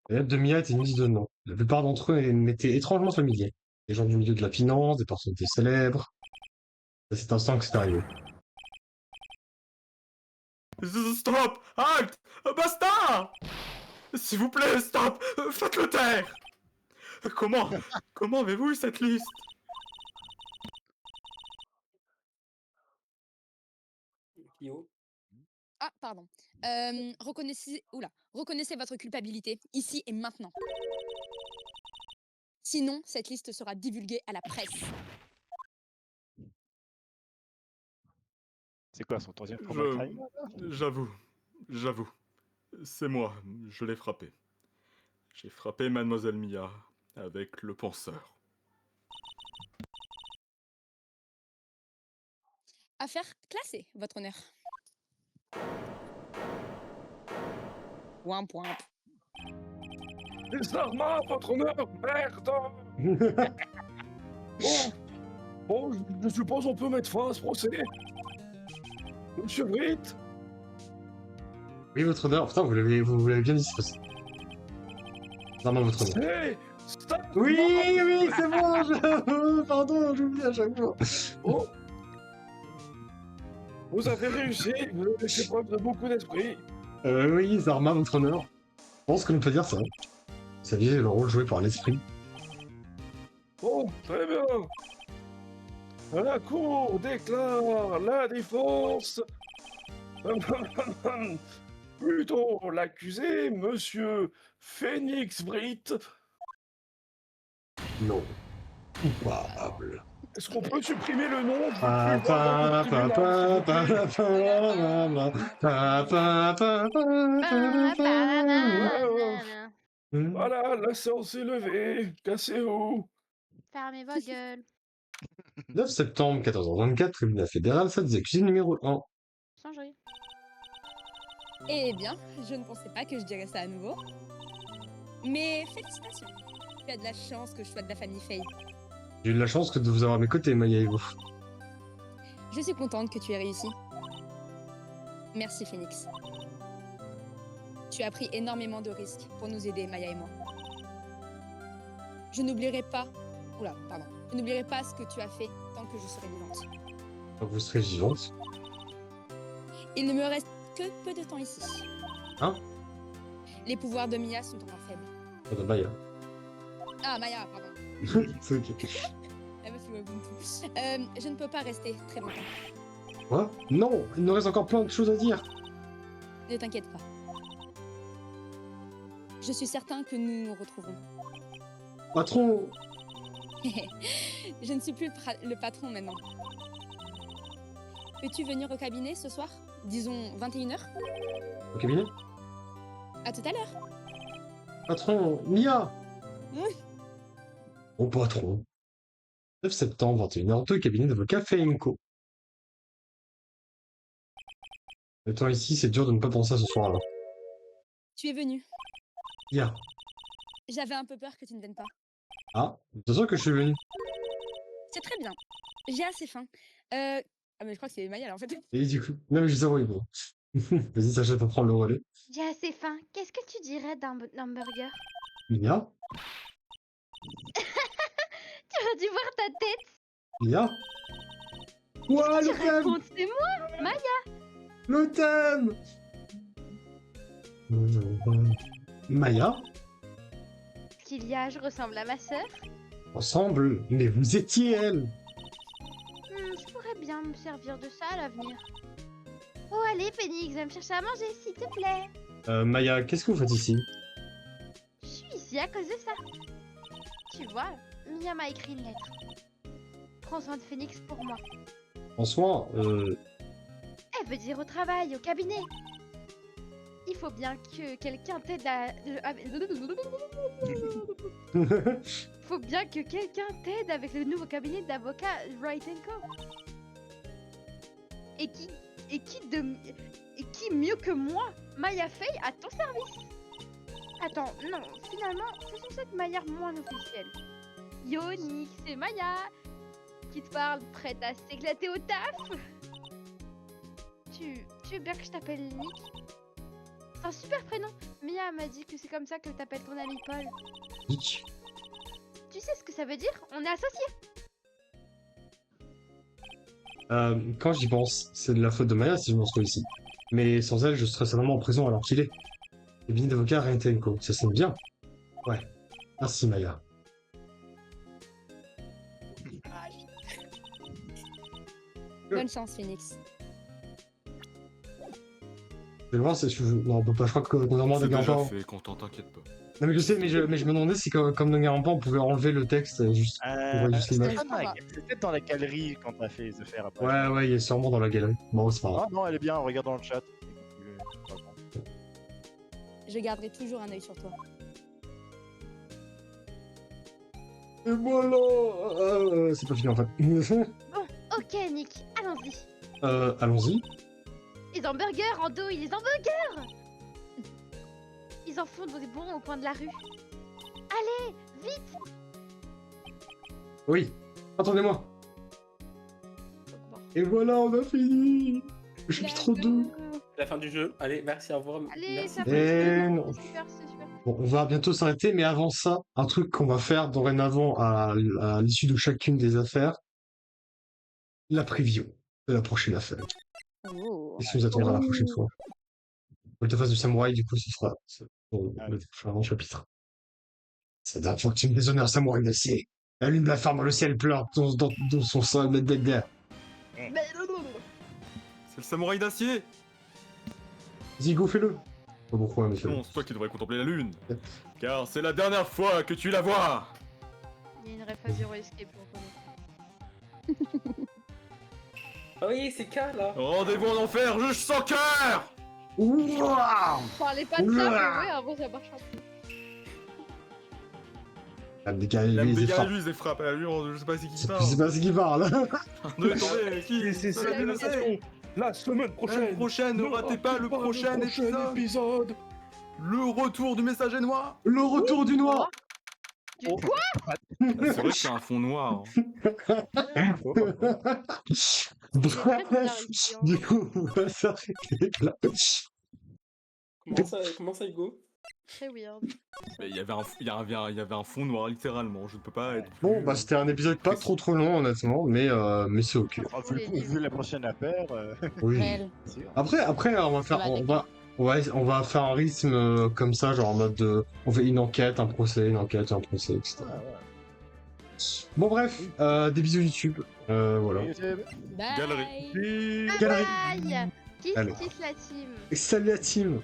La lettre de Mia était une liste de noms. La plupart d'entre eux m'étaient étrangement familiers. Des gens du milieu de la finance, des personnalités célèbres. C'est à cet instant que c'est arrivé. Stop! Halt! Basta! S'il vous plaît, stop! Faites-le taire! Comment avez-vous eu cette liste? Yo. Ah, pardon. Reconnaissez votre culpabilité, ici et maintenant. Sinon, cette liste sera divulguée à la presse. C'est quoi son troisième combat time? J'avoue. C'est moi, je l'ai frappé. J'ai frappé Mademoiselle Mia avec le penseur. Affaire classée, votre honneur. Point. Les armes, votre honneur, merde. Bon, je suppose on peut mettre fin à ce procès. Monsieur Vrit. Oui, votre honneur. Putain, vous l'avez bien dit, c'est facile. Non, votre honneur. Hey, stop. Oui, c'est bon, pardon, j'oublie à chaque fois. Oh. Vous avez réussi, vous avez fait preuve de beaucoup d'esprit. Oui, Zarma, votre honneur. Je pense que l'on peut dire ça. Vous saviez le rôle joué par l'esprit. Bon, très bien. La cour déclare la défense. Plutôt l'accusé, monsieur Phoenix Britt. Non. Coupable. Est-ce qu'on peut supprimer le nom? Je Pa, veux plus voir pa, dans pa, le tribunal, pa, s'il vous plaît. pa, pa, pa, pa, pa, pa. Voilà, la séance est levée. Cassez-vous. Fermez vos gueules. 9 septembre 14h24, tribunal fédéral, salle des accusés numéro 1. Sans jouer. Eh bien, je ne pensais pas que je dirais ça à nouveau. Mais félicitations. Tu as de la chance que je sois de la famille Faye. J'ai eu de la chance que de vous avoir à mes côtés, Maya et vous. Je suis contente que tu aies réussi. Merci Phoenix. Tu as pris énormément de risques pour nous aider, Maya et moi. Je n'oublierai pas... Oula, pardon. Je n'oublierai pas ce que tu as fait tant que je serai vivante. Donc vous serez vivante. Il ne me reste que peu de temps ici. Hein? Les pouvoirs de Mia sont encore faibles. Pas de Maya. Ah, Maya, pardon. C'est ok. La meuf, il Ubuntu. Je ne peux pas rester très longtemps. Quoi? Non, il nous reste encore plein de choses à dire. Ne t'inquiète pas. Je suis certain que nous nous retrouverons. Patron, Je ne suis plus le patron maintenant. Peux-tu venir au cabinet ce soir? Disons 21h? au cabinet? À tout à l'heure. Patron, Mia! Oui. Au patron. 9 septembre, 21h02, cabinet d'avocat Feinco. Le temps ici, c'est dur de ne pas penser à ce soir-là. Tu es venu. Mia. J'avais un peu peur que tu ne viennes pas. Ah, c'est sûr que je suis venu. C'est très bien. J'ai assez faim. Ah mais je crois que c'est Maya là en fait. Et du coup, non mais je sais, oui, bon. Vas-y, Sacha, peut prendre le relais. J'ai assez faim. Qu'est-ce que tu dirais d'un hamburger? Mia? Tu aurais dû voir ta tête. Mia? Ouah, Tu le thème! racontes, c'est moi, Maya. Le thème! Maya? Ce qu'il y a, je ressemble à ma sœur. Ensemble, mais vous étiez elle! Je pourrais bien me servir de ça à l'avenir. Oh allez, Phoenix, va me chercher à manger, s'il te plaît. Maya, qu'est-ce que vous faites ici? Je suis ici à cause de ça. Tu vois, Mia m'a écrit une lettre. Prends soin de Phoenix pour moi. François, Elle veut dire au travail, au cabinet. Il faut bien que quelqu'un t'aide à... Faut bien que quelqu'un t'aide avec le nouveau cabinet d'avocats Wright & Co. Et qui mieux que moi, Maya Faye, à ton service. Attends, non, finalement, c'est censé être Maya moins officielle. Yo, Nick, c'est Maya qui te parle, prête à s'éclater au taf. Tu veux bien que je t'appelle Nick? C'est un super prénom. Mia m'a dit que c'est comme ça que t'appelles ton ami Paul. Nick. Tu sais ce que ça veut dire? On est associés. Quand j'y pense, c'est de la faute de Maya si je me retrouve ici. Mais sans elle, je serais certainement en prison alors qu'il est. Cabinet d'avocat Rentenko, ça sonne bien. Ouais. Merci Maya. Bonne chance Phoenix. Je vais le voir, c'est... Non, on peut pas, je crois que normalement C'est déjà Danganronpa... fait, Quentin, t'inquiète pas. Non mais je sais, mais je me demandais si comme Danganronpa on pouvait enlever le texte juste pour voir juste l'image. C'est peut-être dans la galerie quand t'as fait les affaires après. Ouais, il est sûrement dans la galerie. Bon, c'est pas Ah grave. non, elle est bien, regarde dans le chat. Je garderai toujours un œil sur toi. Et voilà. C'est pas fini en fait. Bon, ok, Nick, allons-y. Allons-y. Les hamburgers, Ando, les hamburgers. Ils en font des bons au coin de la rue. Allez, vite. Oui. Attendez-moi. Et voilà, on a fini. Le chapitre 2. La fin du jeu. Allez, merci, au revoir. Allez, Merci. ça Et fait non. c'est super, c'est super. Bon, on va bientôt s'arrêter, mais avant ça, un truc qu'on va faire dorénavant à l'issue de chacune des affaires, la preview de la prochaine affaire. Oh. Qu'est-ce qui nous attendra la prochaine fois? Volte-face du samouraï, du coup, ce sera pour le prochain chapitre. C'est la dernière fois que tu me déshonores, samouraï d'acier. La lune blafarde dans le ciel pleure dans son sein. Blablabla. C'est le samouraï d'acier. Zigo, fais-le. Pas pourquoi, mais fais-le. Non, c'est toi qui devrais contempler la lune. Car c'est la dernière fois que tu la vois. Il y a une ref à Zero Escape, je reconnais. Ah oui, c'est K là. Rendez-vous en enfer, juge sans cœur. Ouah. Parlez pas de ça, mais ouais, avant ça marche un peu. Ah, décalé, Il a lui, il dégaré frappe. lui, il frappe. Lui, je sais pas c'est qui C'est parle. pas ce qui parle. De tomber, qui C'est ça, la je sais. La semaine prochaine. Prochaine, ne ratez pas le prochain épisode. Le retour du messager noir. Le retour du noir. Du quoi? C'est vrai que c'est un fond noir. Bref, du coup, on va s'arrêter là. Comment ça, Hugo? Très weird. Mais il y avait un fond noir littéralement. Je ne peux pas être. Bon, bah c'était un épisode pas trop long honnêtement, mais c'est ok. Ah, vu la prochaine affaire, Oui. Réel. c'est sûr. Après on va faire, on va faire un rythme comme ça, genre en mode on fait une enquête, un procès, etc. Ouais, ouais. Bon bref, des bisous YouTube, voilà. Bye. Galerie. Galerie. Bye. Kiss, Allez. kiss la team. Salut la team.